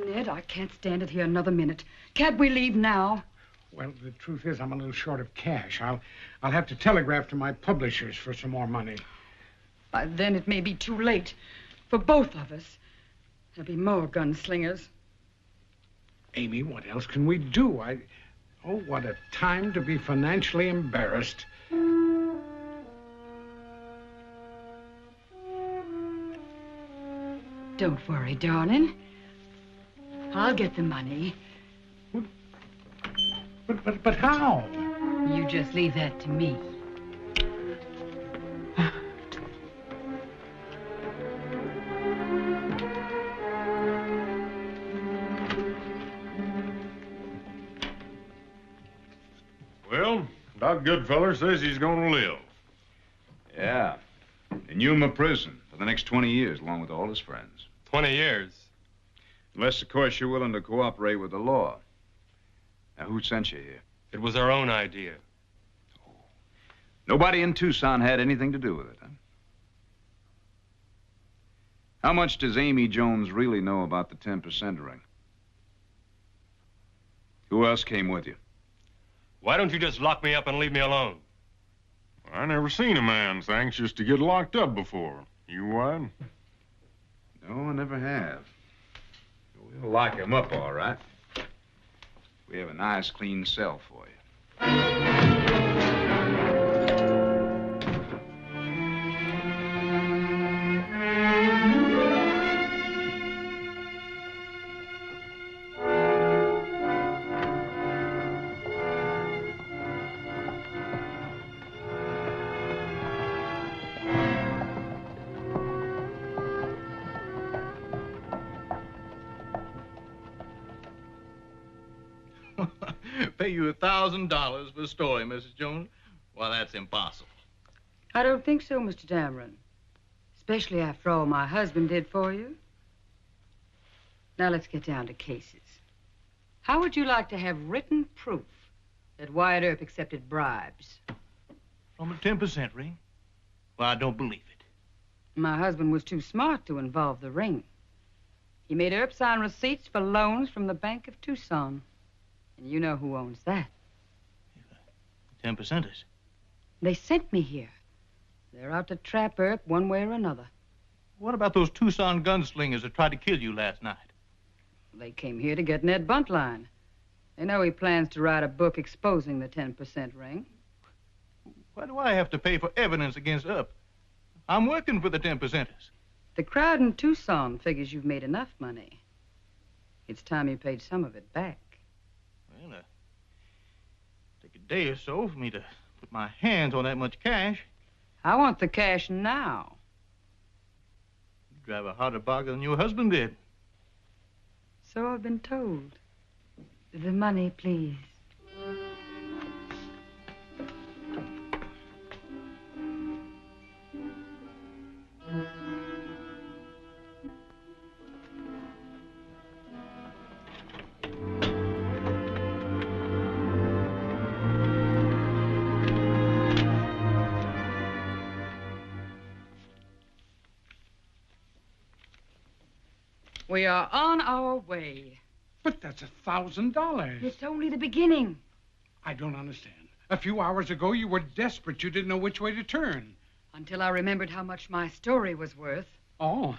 Ned, I can't stand it here another minute. Can't we leave now? Well, the truth is, I'm a little short of cash. I'll have to telegraph to my publishers for some more money. By then it may be too late. For both of us. There'll be more gunslingers. Amy, what else can we do? Oh, what a time to be financially embarrassed. Don't worry, darling. I'll get the money. But how? You just leave that to me. Well, Doc Goodfeller says he's gonna live. Yeah. In Yuma prison for the next 20 years, along with all his friends. 20 years. Unless, of course, you're willing to cooperate with the law. Now, who sent you here? It was our own idea. Nobody in Tucson had anything to do with it, huh? How much does Amy Jones really know about the 10% ring? Who else came with you? Why don't you just lock me up and leave me alone? I never seen a man so anxious to get locked up before. You what? No, I never have. We'll lock him up, all right. We have a nice, clean cell for you. Pay you $1,000 for a story, Mrs. Jones? Why, that's impossible. I don't think so, Mr. Dameron. Especially after all my husband did for you. Now let's get down to cases. How would you like to have written proof that Wyatt Earp accepted bribes? From a 10% ring? Well, I don't believe it. My husband was too smart to involve the ring. He made Earp sign receipts for loans from the Bank of Tucson. And you know who owns that. 10%ers. They sent me here. They're out to trap Earp one way or another. What about those Tucson gunslingers that tried to kill you last night? They came here to get Ned Buntline. They know he plans to write a book exposing the 10% ring. Why do I have to pay for evidence against Earp? I'm working for the 10%ers. The crowd in Tucson figures you've made enough money. It's time you paid some of it back. Well, take a day or so for me to put my hands on that much cash. I want the cash now. You drive a harder bargain than your husband did. So I've been told. The money, please. We are on our way. But that's $1,000. It's only the beginning. I don't understand. A few hours ago, you were desperate. You didn't know which way to turn. Until I remembered how much my story was worth. Oh,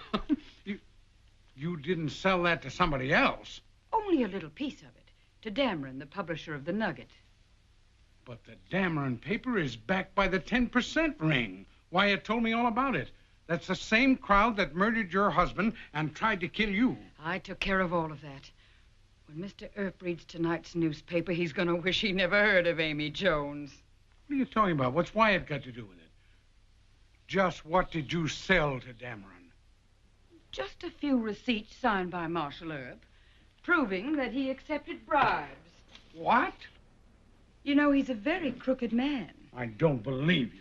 you didn't sell that to somebody else. Only a little piece of it. To Dameron, the publisher of the Nugget. But the Dameron paper is backed by the 10% ring. Wyatt told me all about it. That's the same crowd that murdered your husband and tried to kill you. I took care of all of that. When Mr. Earp reads tonight's newspaper, he's going to wish he never heard of Amy Jones. What are you talking about? What's Wyatt got to do with it? Just what did you sell to Dameron? Just a few receipts signed by Marshal Earp, proving that he accepted bribes. What? You know, he's a very crooked man. I don't believe you.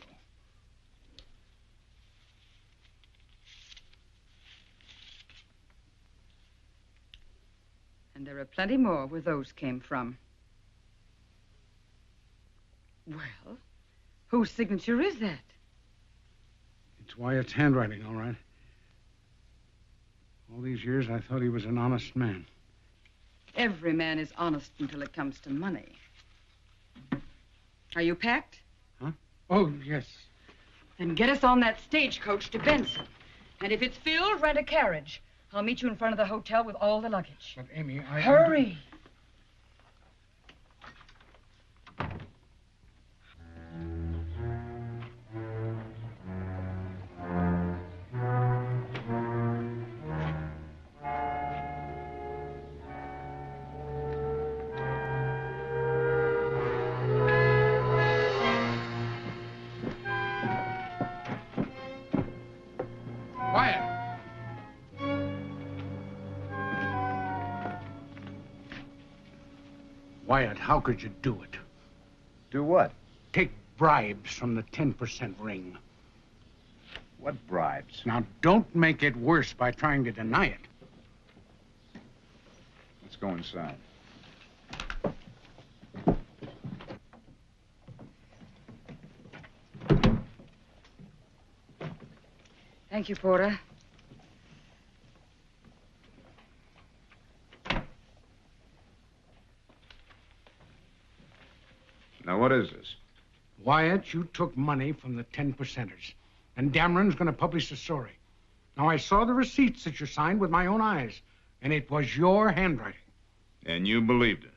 And there are plenty more where those came from. Well, whose signature is that? It's Wyatt's handwriting, all right. All these years, I thought he was an honest man. Every man is honest until it comes to money. Are you packed? Huh? Oh, yes. Then get us on that stagecoach to Benson. And if it's filled, rent a carriage. I'll meet you in front of the hotel with all the luggage. But, Amy, I... Hurry! Wyatt, how could you do it? Do what? Take bribes from the 10% ring. What bribes? Now, don't make it worse by trying to deny it. Let's go inside. Thank you, Porter. Now, what is this? Wyatt, you took money from the 10%ers, and Dameron's going to publish the story. Now, I saw the receipts that you signed with my own eyes, and it was your handwriting. And you believed it?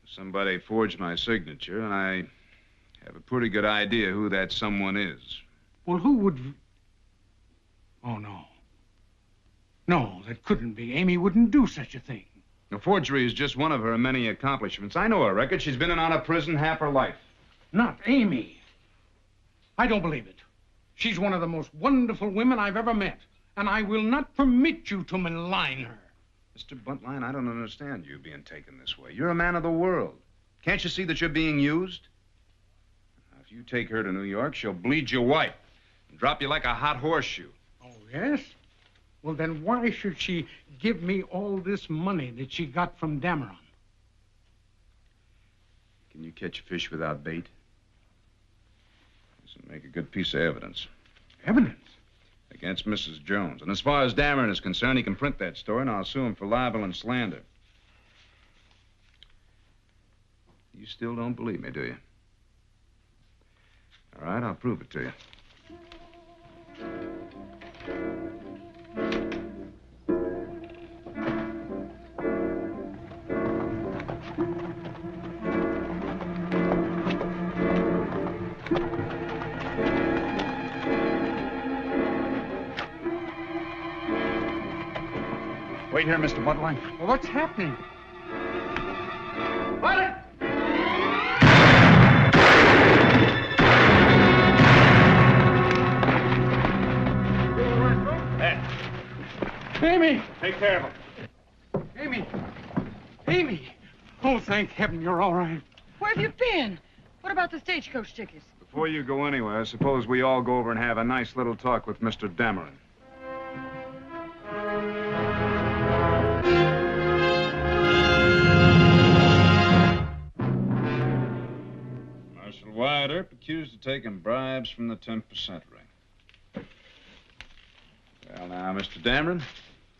Somebody forged my signature, and I have a pretty good idea who that someone is. Well, who would... Oh, no. No, that couldn't be. Amy wouldn't do such a thing. Now, forgery is just one of her many accomplishments. I know her record. She's been in and out of prison half her life. Not Amy. I don't believe it. She's one of the most wonderful women I've ever met, and I will not permit you to malign her. Mr. Buntline, I don't understand you being taken this way. You're a man of the world. Can't you see that you're being used? Now, if you take her to New York, she'll bleed you white and drop you like a hot horseshoe. Oh, yes? Well, then why should she give me all this money that she got from Dameron? Can you catch a fish without bait? This will make a good piece of evidence. Evidence? Against Mrs. Jones. And as far as Dameron is concerned, he can print that story, and I'll sue him for libel and slander. You still don't believe me, do you? All right, I'll prove it to you. Wait here, Mr. Buntline. Well, what's happening? What? Amy! Take care of him. Amy! Amy! Oh, thank heaven you're all right. Where have you been? What about the stagecoach tickets? Before you go anywhere, I suppose we all go over and have a nice little talk with Mr. Dameron. Marshal Wyatt Earp accused of taking bribes from the 10% ring. Well, now, Mr. Dameron,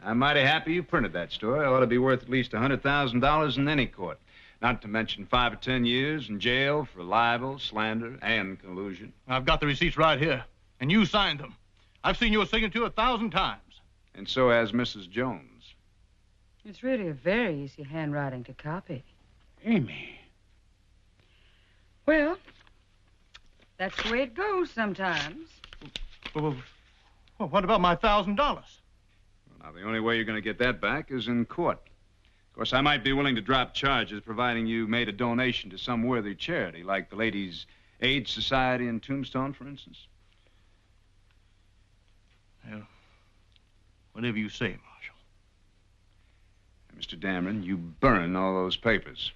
I'm mighty happy you printed that story. It ought to be worth at least $100,000 in any court. Not to mention 5 or 10 years in jail for libel, slander, and collusion. I've got the receipts right here, and you signed them. I've seen your signature 1,000 times. And so has Mrs. Jones. It's really a very easy handwriting to copy. Amy. Well, that's the way it goes sometimes. Well, what about my $1,000? Well, now, the only way you're going to get that back is in court. Of course, I might be willing to drop charges providing you made a donation to some worthy charity, like the Ladies' Aid Society in Tombstone, for instance. Well, whatever you say, Marshal. Mr. Dameron, you burn all those papers.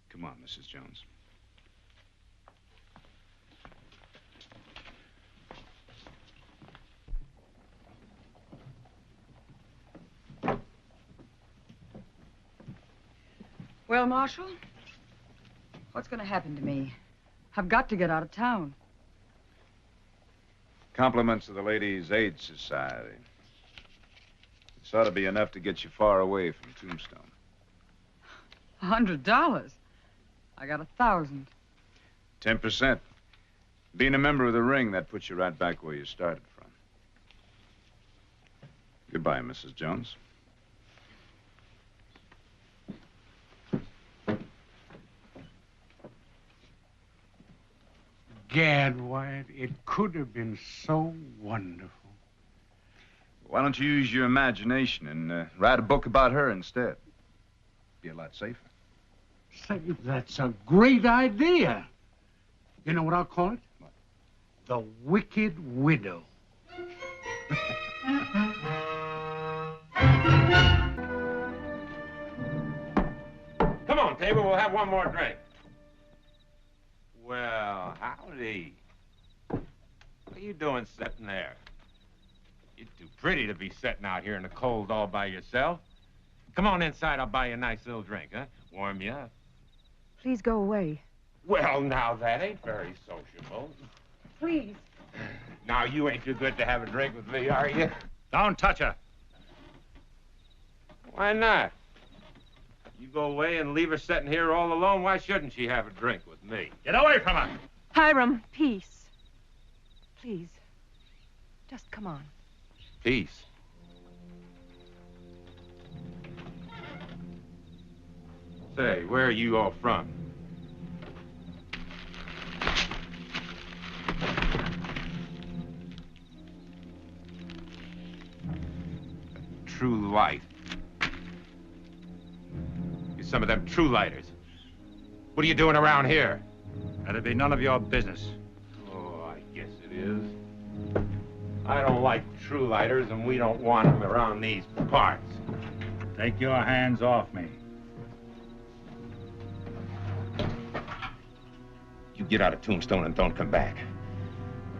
Come on, Mrs. Jones. Well, Marshal, what's going to happen to me? I've got to get out of town. Compliments of the Ladies' Aid Society. This ought to be enough to get you far away from Tombstone. $100? I got 1,000. 10%. Being a member of the ring, that puts you right back where you started from. Goodbye, Mrs. Jones. Gad, Wyatt, it could have been so wonderful. Why don't you use your imagination and write a book about her instead? Be a lot safer. Say, that's a great idea. You know what I'll call it? What? The Wicked Widow. Come on, Tabor, we'll have one more drink. Well, howdy. What are you doing sitting there? You're too pretty to be sitting out here in the cold all by yourself. Come on inside, I'll buy you a nice little drink, huh? Warm you up. Please go away. Well, now, that ain't very sociable. Please. Now, you ain't too good to have a drink with me, are you? Don't touch her. Why not? You go away and leave her sitting here all alone, why shouldn't she have a drink with me? Get away from her. Hiram, peace. Please. Just come on. Peace. Say, where are you all from? True light. You're some of them true lighters. What are you doing around here? That'd be none of your business. Oh, I guess it is. I don't like true lighters, and we don't want them around these parts. Take your hands off me. You get out of Tombstone and don't come back.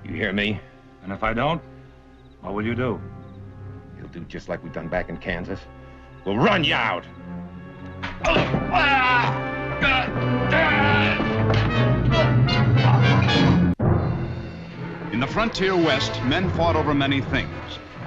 You hear me? And if I don't, what will you do? You'll do just like we done back in Kansas. We'll run you out. In the frontier West, men fought over many things.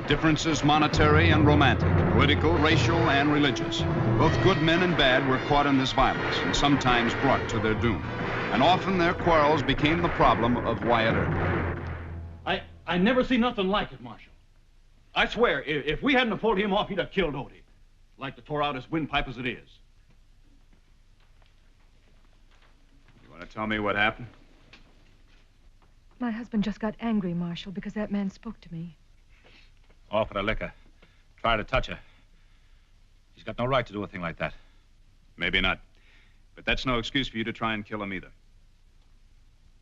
Differences monetary and romantic, political, racial, and religious. Both good men and bad were caught in this violence and sometimes brought to their doom. And often their quarrels became the problem of Wyatt Earp. I never see nothing like it, Marshal. I swear, if we hadn't pulled him off, he'd have killed Odie. Like to tore out his windpipe as it is. You want to tell me what happened? My husband just got angry, Marshal, because that man spoke to me. Offered her liquor. Tried to touch her. He's got no right to do a thing like that. Maybe not. But that's no excuse for you to try and kill him either.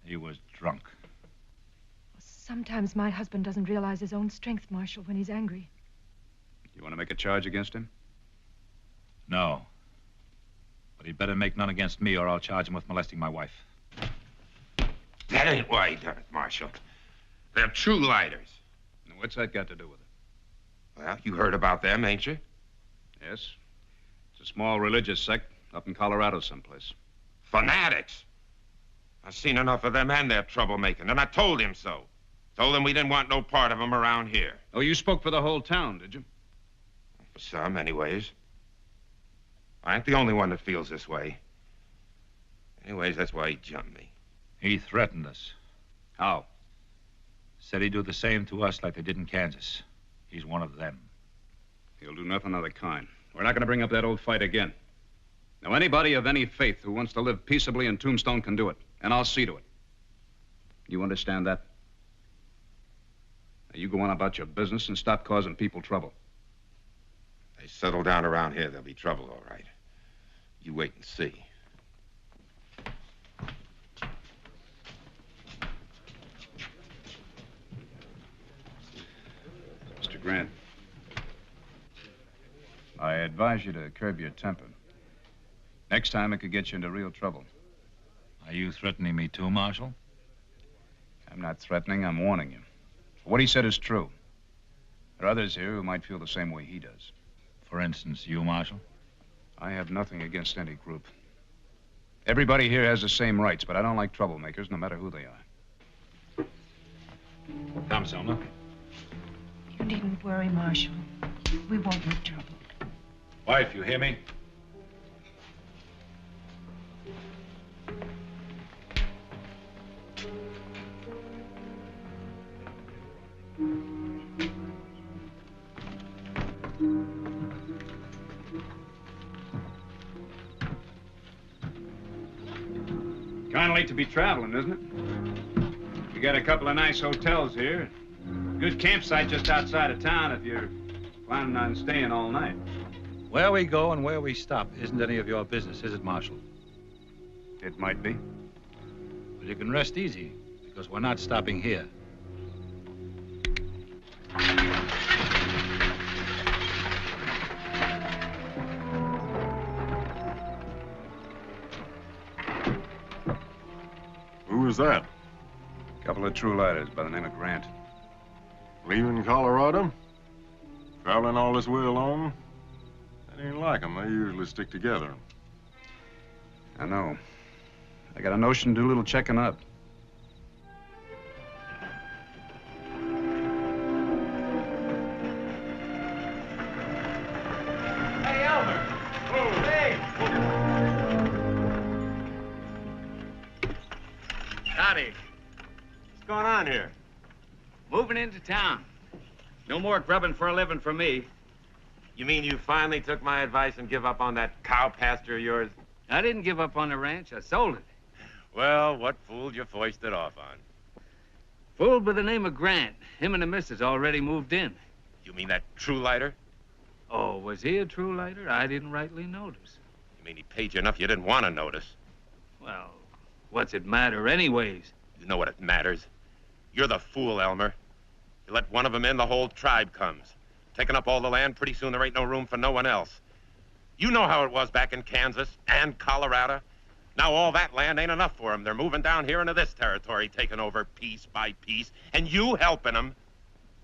He was drunk. Sometimes my husband doesn't realize his own strength, Marshal, when he's angry. You want to make a charge against him? No. But he'd better make none against me, or I'll charge him with molesting my wife. That ain't why he done it, Marshal. They're true lighters. Now, what's that got to do with it? Well, you heard about them, ain't you? Yes. It's a small religious sect up in Colorado someplace. Fanatics. I've seen enough of them and their troublemaking, and I told him so. Told him we didn't want no part of them around here. Oh, you spoke for the whole town, did you? Some, anyways. I ain't the only one that feels this way. Anyways, that's why he jumped me. He threatened us. How? Said he'd do the same to us like they did in Kansas. He's one of them. He'll do nothing of the kind. We're not going to bring up that old fight again. Now, anybody of any faith who wants to live peaceably in Tombstone can do it, and I'll see to it. You understand that? Now, you go on about your business and stop causing people trouble. They settle down around here, there'll be trouble, all right. You wait and see. Mr. Grant, I advise you to curb your temper. Next time, it could get you into real trouble. Are you threatening me too, Marshal? I'm not threatening, I'm warning you. What he said is true. There are others here who might feel the same way he does. For instance, you, Marshal? I have nothing against any group. Everybody here has the same rights, but I don't like troublemakers, no matter who they are. Come, Selma. You needn't worry, Marshal. We won't make trouble. Wife, you hear me? Kind of late to be traveling, isn't it? We got a couple of nice hotels here. Good campsite just outside of town if you're planning on staying all night. Where we go and where we stop isn't any of your business, is it, Marshal? It might be. But you can rest easy, because we're not stopping here. Who was that? A couple of true lighters by the name of Grant. Leaving Colorado? Traveling all this way alone? That ain't like 'em. They usually stick together. I know. I got a notion to do a little checking up. Hey, Elmer! Hey! Howdy. What's going on here? Moving into town. No more grubbing for a living for me. You mean you finally took my advice and give up on that cow pasture of yours? I didn't give up on the ranch. I sold it. Well, what fooled you foisted off on? Fooled by the name of Grant. Him and the missus already moved in. You mean that true lighter? Oh, was he a true lighter? I didn't rightly notice. You mean he paid you enough you didn't want to notice? Well, what's it matter anyways? You know what it matters. You're the fool, Elmer. You let one of them in, the whole tribe comes. Taking up all the land, pretty soon there ain't no room for no one else. You know how it was back in Kansas and Colorado. Now all that land ain't enough for them. They're moving down here into this territory, taking over piece by piece, and you helping them.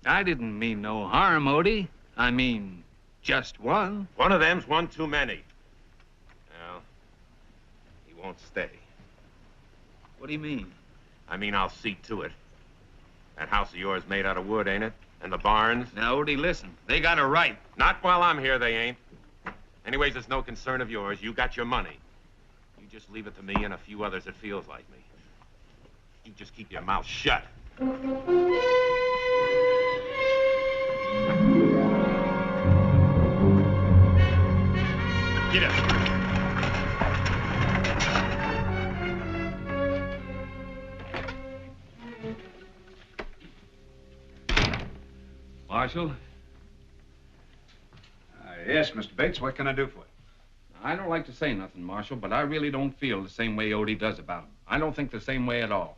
I didn't mean no harm, Odie. I mean, just one. One of them's one too many. Well, he won't stay. What do you mean? I mean, I'll see to it. That house of yours made out of wood, ain't it? And the barns? Now, Odie, listen. They got a right. Not while I'm here, they ain't. Anyways, it's no concern of yours. You got your money. You just leave it to me and a few others that feels like me. You just keep your mouth shut. Get up. Marshal? Yes, Mr. Bates, what can I do for you? I don't like to say nothing, Marshal, but I really don't feel the same way Odie does about him. I don't think the same way at all.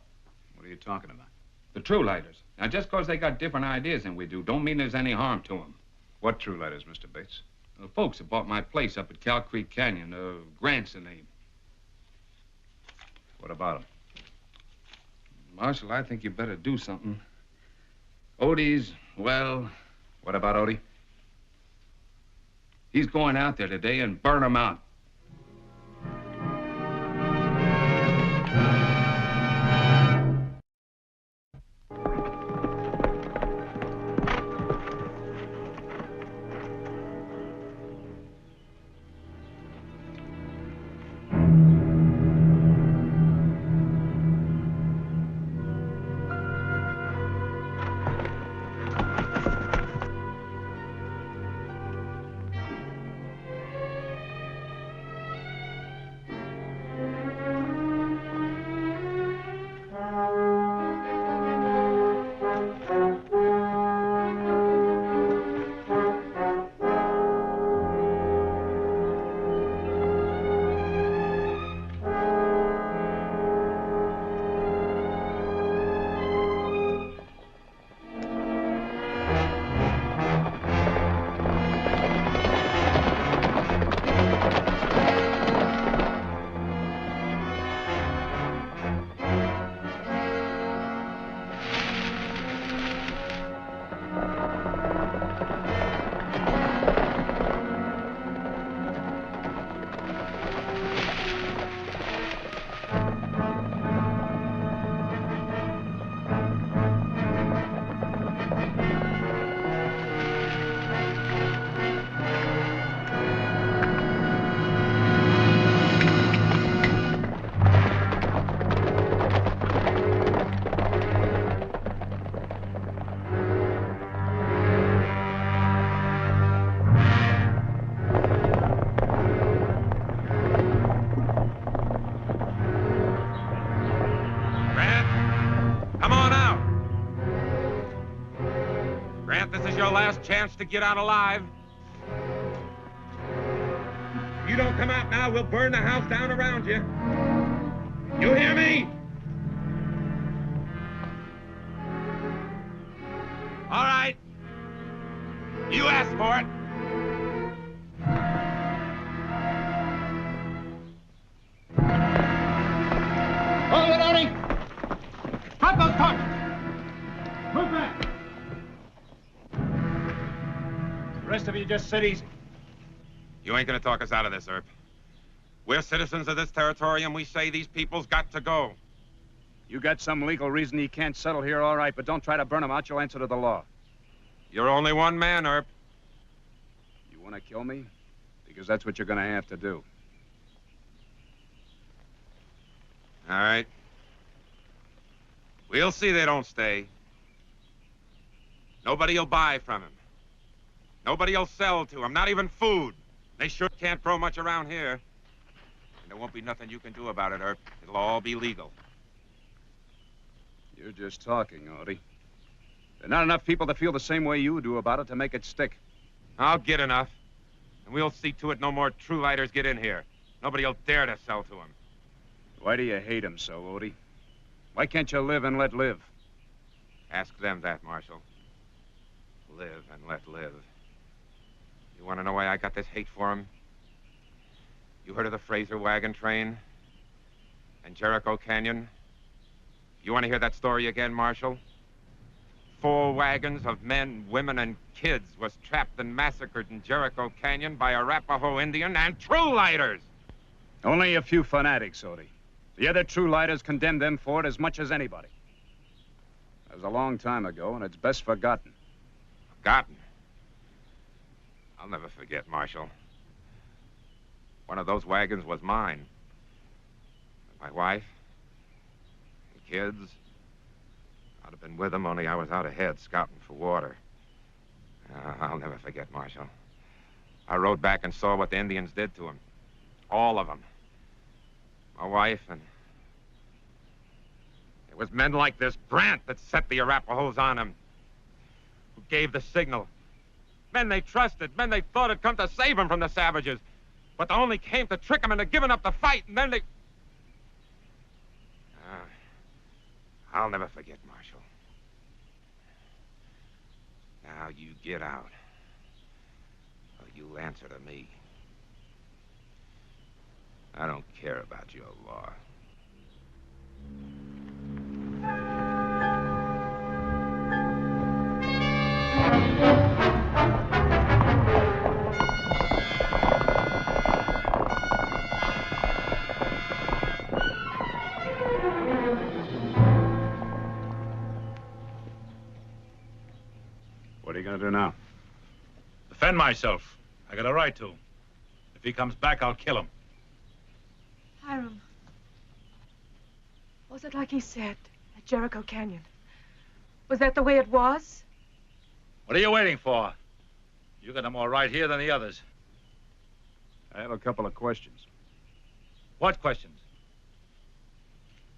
What are you talking about? The true lighters. Now, just because they got different ideas than we do, don't mean there's any harm to them. What true lighters, Mr. Bates? The folks that bought my place up at Cow Creek Canyon, Grant's the name. What about them? Marshal, I think you better do something. Odie's, well... What about Odie? He's going out there today and burn them out. chance to get out alive. If you don't come out now, we'll burn the house down around you. You hear me? All right. You asked for it. Hold it, Odie! Drop those targets! Move back! The rest of you just sit easy. You ain't gonna talk us out of this, Earp. We're citizens of this territory, and we say these people's got to go. You got some legal reason he can't settle here, all right, but don't try to burn him out. You'll answer to the law. You're only one man, Earp. You want to kill me? Because that's what you're going to have to do. All right. We'll see they don't stay. Nobody'll buy from him. Nobody'll sell to him, not even food. They sure can't grow much around here. And there won't be nothing you can do about it, Earp. It'll all be legal. You're just talking, Odie. There are not enough people that feel the same way you do about it to make it stick. I'll get enough. And we'll see to it no more true lighters get in here. Nobody'll dare to sell to him. Why do you hate him so, Odie? Why can't you live and let live? Ask them that, Marshal. Live and let live. You want to know why I got this hate for him? You heard of the Fraser wagon train? And Jericho Canyon? You want to hear that story again, Marshal? 4 wagons of men, women, and kids was trapped and massacred in Jericho Canyon by Arapaho Indian and true lighters. Only a few fanatics, Odie. The other true lighters condemned them for it as much as anybody. That was a long time ago, and it's best forgotten. Forgotten? I'll never forget, Marshal. One of those wagons was mine. My wife and kids. I'd have been with them, only I was out ahead scouting for water. I'll never forget, Marshal. I rode back and saw what the Indians did to him. All of them. My wife and... It was men like this Brant that set the Arapahoes on him. Who gave the signal. Men they trusted, men they thought had come to save them from the savages. But they only came to trick them into giving up the fight, and then they... I'll never forget, Marshal. Now you get out. Or you'll answer to me. I don't care about your law. What are you going to do now? Defend myself. I got a right to. If he comes back, I'll kill him. Hiram, was it like he said at Jericho Canyon? Was that the way it was? What are you waiting for? You got more right here than the others. I have a couple of questions. What questions?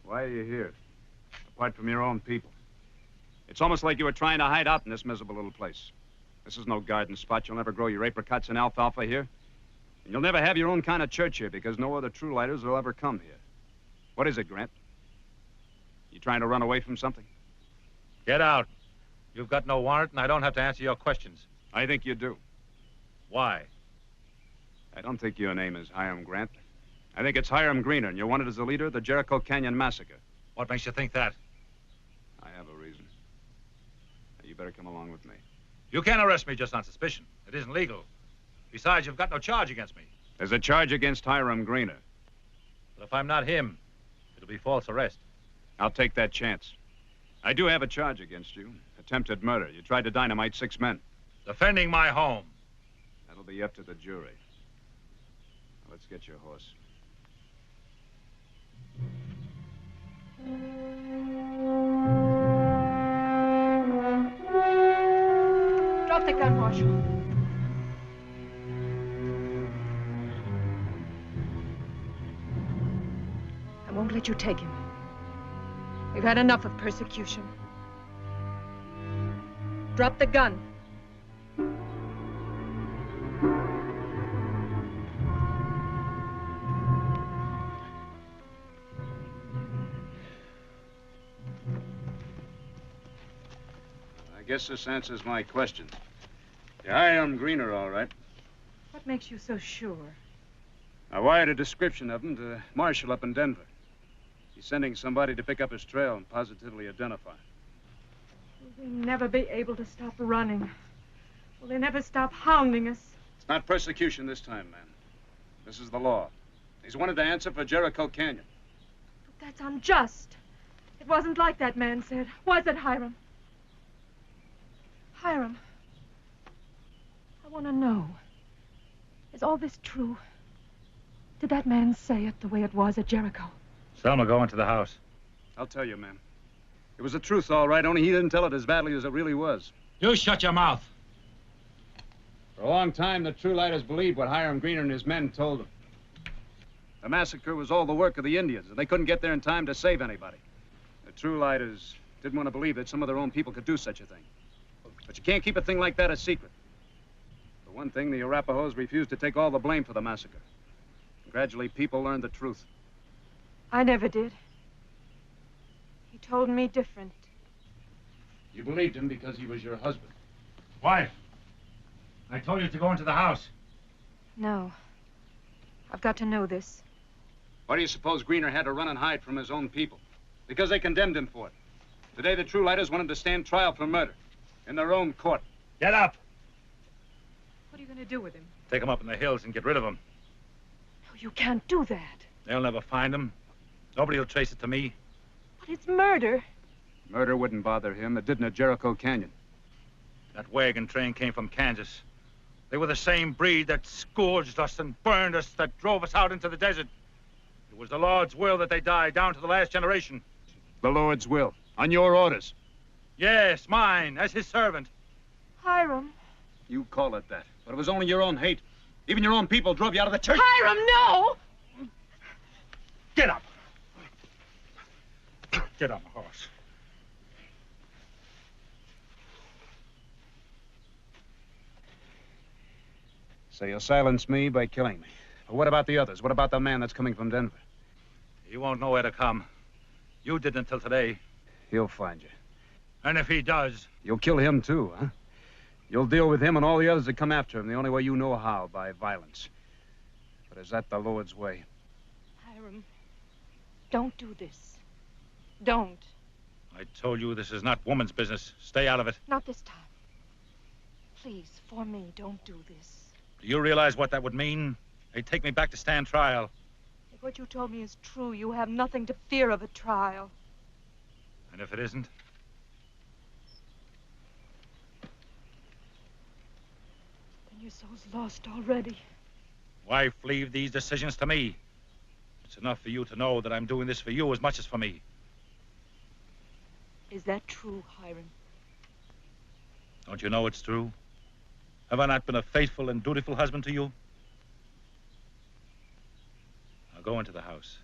Why are you here? Apart from your own people. It's almost like you were trying to hide out in this miserable little place. This is no garden spot. You'll never grow your apricots and alfalfa here. And you'll never have your own kind of church here because no other true lighters will ever come here. What is it, Grant? You trying to run away from something? Get out. You've got no warrant, and I don't have to answer your questions. I think you do. Why? I don't think your name is Hiram Grant. I think it's Hiram Greener, and you're wanted as the leader of the Jericho Canyon Massacre. What makes you think that? I have a reason. Now, you better come along with me. You can't arrest me just on suspicion. It isn't legal. Besides, you've got no charge against me. There's a charge against Hiram Greener. But if I'm not him, it'll be false arrest. I'll take that chance. I do have a charge against you. Attempted murder. You tried to dynamite 6 men. Defending my home. That'll be up to the jury. Now, let's get your horse. Drop the gun, Marshal. I won't let you take him. We've had enough of persecution. Drop the gun. guess this answers my question. You hired Greener, all right. What makes you so sure? I wired a description of him to Marshall up in Denver. He's sending somebody to pick up his trail and positively identify him. We'll never be able to stop running. Will they never stop hounding us? It's not persecution this time, man. This is the law. He's wanted to answer for Jericho Canyon. But that's unjust. It wasn't like that man said. Was it, Hiram? Hiram, I want to know. Is all this true? Did that man say it the way it was at Jericho? Selma, go into the house. I'll tell you, man. It was the truth, all right, only he didn't tell it as badly as it really was. You shut your mouth. For a long time, the True Lighters believed what Hiram Greener and his men told them. The massacre was all the work of the Indians, and they couldn't get there in time to save anybody. The True Lighters didn't want to believe that some of their own people could do such a thing. But you can't keep a thing like that a secret. For one thing, the Arapahoes refused to take all the blame for the massacre. And gradually, people learned the truth. I never did. He told me different. You believed him because he was your husband. Wife, I told you to go into the house. No. I've got to know this. Why do you suppose Greener had to run and hide from his own people? Because they condemned him for it. Today, the True Lighters wanted to stand trial for murder. In their own court. Get up. What are you going to do with him? Take him up in the hills and get rid of him. No, you can't do that. They'll never find him. Nobody will trace it to me. But it's murder. Murder wouldn't bother him. It didn't at Jericho Canyon. That wagon train came from Kansas. They were the same breed that scourged us and burned us, that drove us out into the desert. It was the Lord's will that they died down to the last generation. The Lord's will. On your orders. Yes, mine, as his servant. Hiram. You call it that. But it was only your own hate. Even your own people drove you out of the church. Hiram, no! Get up. Get on the horse. So you'll silence me by killing me. But what about the others? What about the man that's coming from Denver? He won't know where to come. You didn't until today. He'll find you. And if he does... You'll kill him, too, huh? You'll deal with him and all the others that come after him the only way you know how, by violence. But is that the Lord's way? Hiram, don't do this. Don't. I told you this is not woman's business. Stay out of it. Not this time. Please, for me, don't do this. Do you realize what that would mean? They'd take me back to stand trial. If what you told me is true, you have nothing to fear of a trial. And if it isn't? Then your soul's lost already. Wife, leave these decisions to me. It's enough for you to know that I'm doing this for you as much as for me. Is that true, Hiram? Don't you know it's true? Have I not been a faithful and dutiful husband to you? Now go into the house.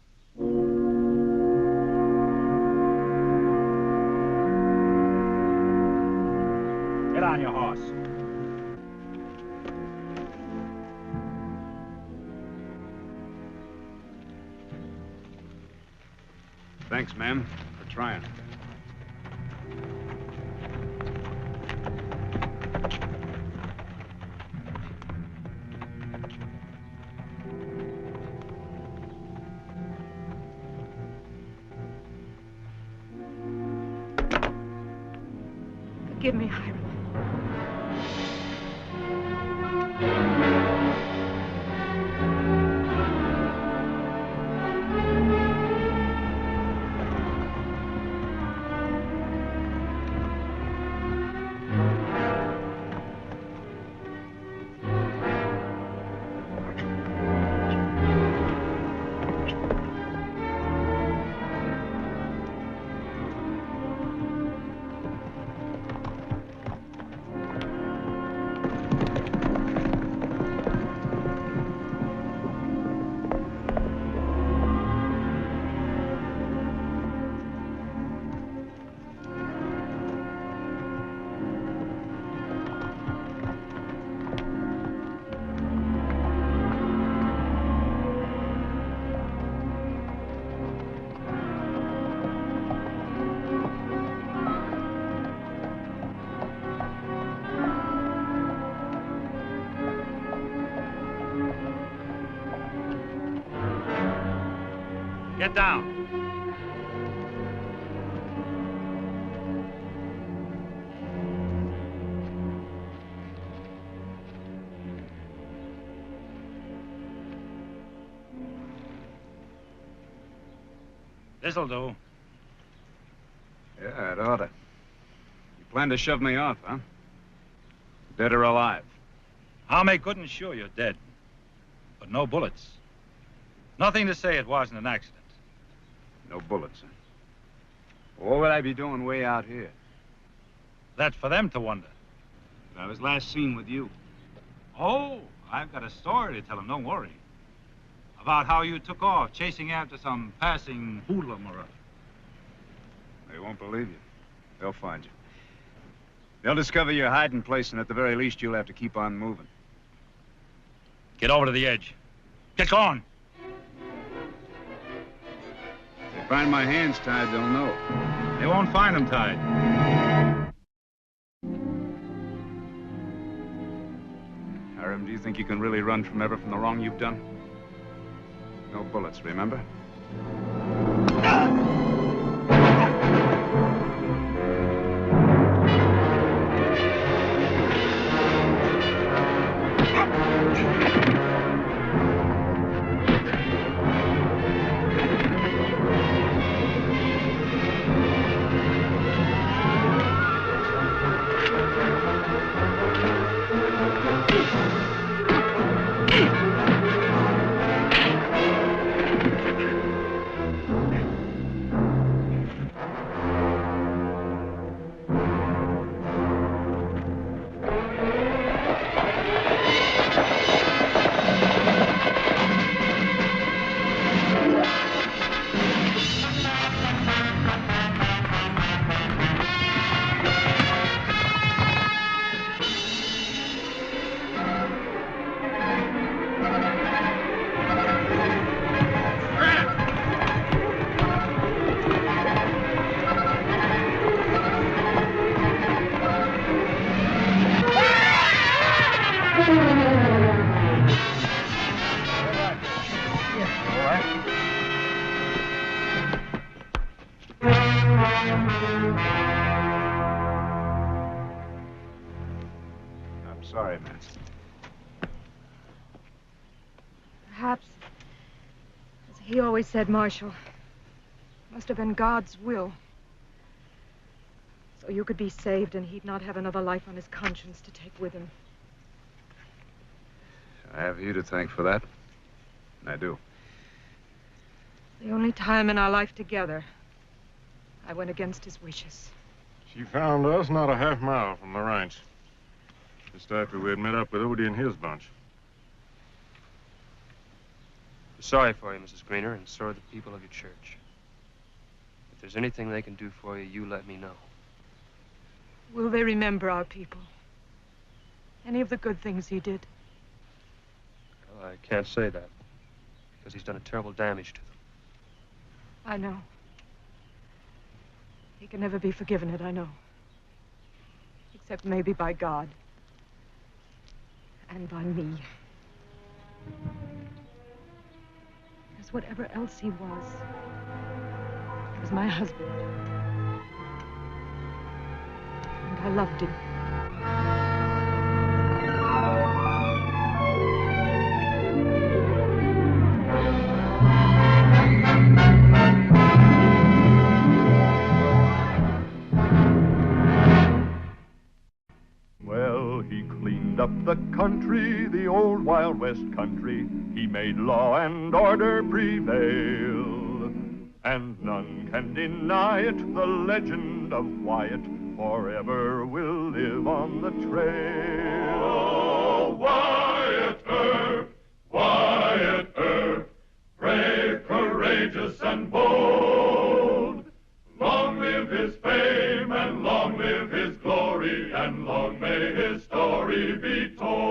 Get on your horse. Thanks, ma'am, for trying. Forgive me, Hiram. Get down. This'll do. Yeah, it oughta. You plan to shove me off, huh? Dead or alive? I'll make good and sure you're dead. But no bullets. Nothing to say it wasn't an accident. No bullets, huh? What would I be doing way out here? That's for them to wonder. I was last seen with you. Oh, I've got a story to tell them, don't worry. About how you took off chasing after some passing hoodlum or other. They won't believe you. They'll find you. They'll discover your hiding place, and at the very least, you'll have to keep on moving. Get over to the edge. Get going. If they find my hands tied, they'll know. They won't find them tied. Hiram, do you think you can really run from the wrong you've done? No bullets, remember? I'm sorry, man. Perhaps, as he always said, Marshal, must have been God's will. So you could be saved and he'd not have another life on his conscience to take with him. I have you to thank for that. And I do. The only time in our life together, I went against his wishes. She found us not a half mile from the ranch. Just after we had met up with Odie and his bunch. We're sorry for you, Mrs. Greener, and so are the people of your church. If there's anything they can do for you, you let me know. Will they remember our people? Any of the good things he did? Well, I can't say that, because he's done a terrible damage to them. I know. He can never be forgiven it, I know. Except maybe by God. And by me. Because whatever else he was my husband. And I loved him. He cleaned up the country, the old Wild West country. He made law and order prevail. And none can deny it, the legend of Wyatt forever will live on the trail. Oh, Wyatt Earp, brave, courageous, and bold. Long live his fame, and long live his glory, and long may his story be told.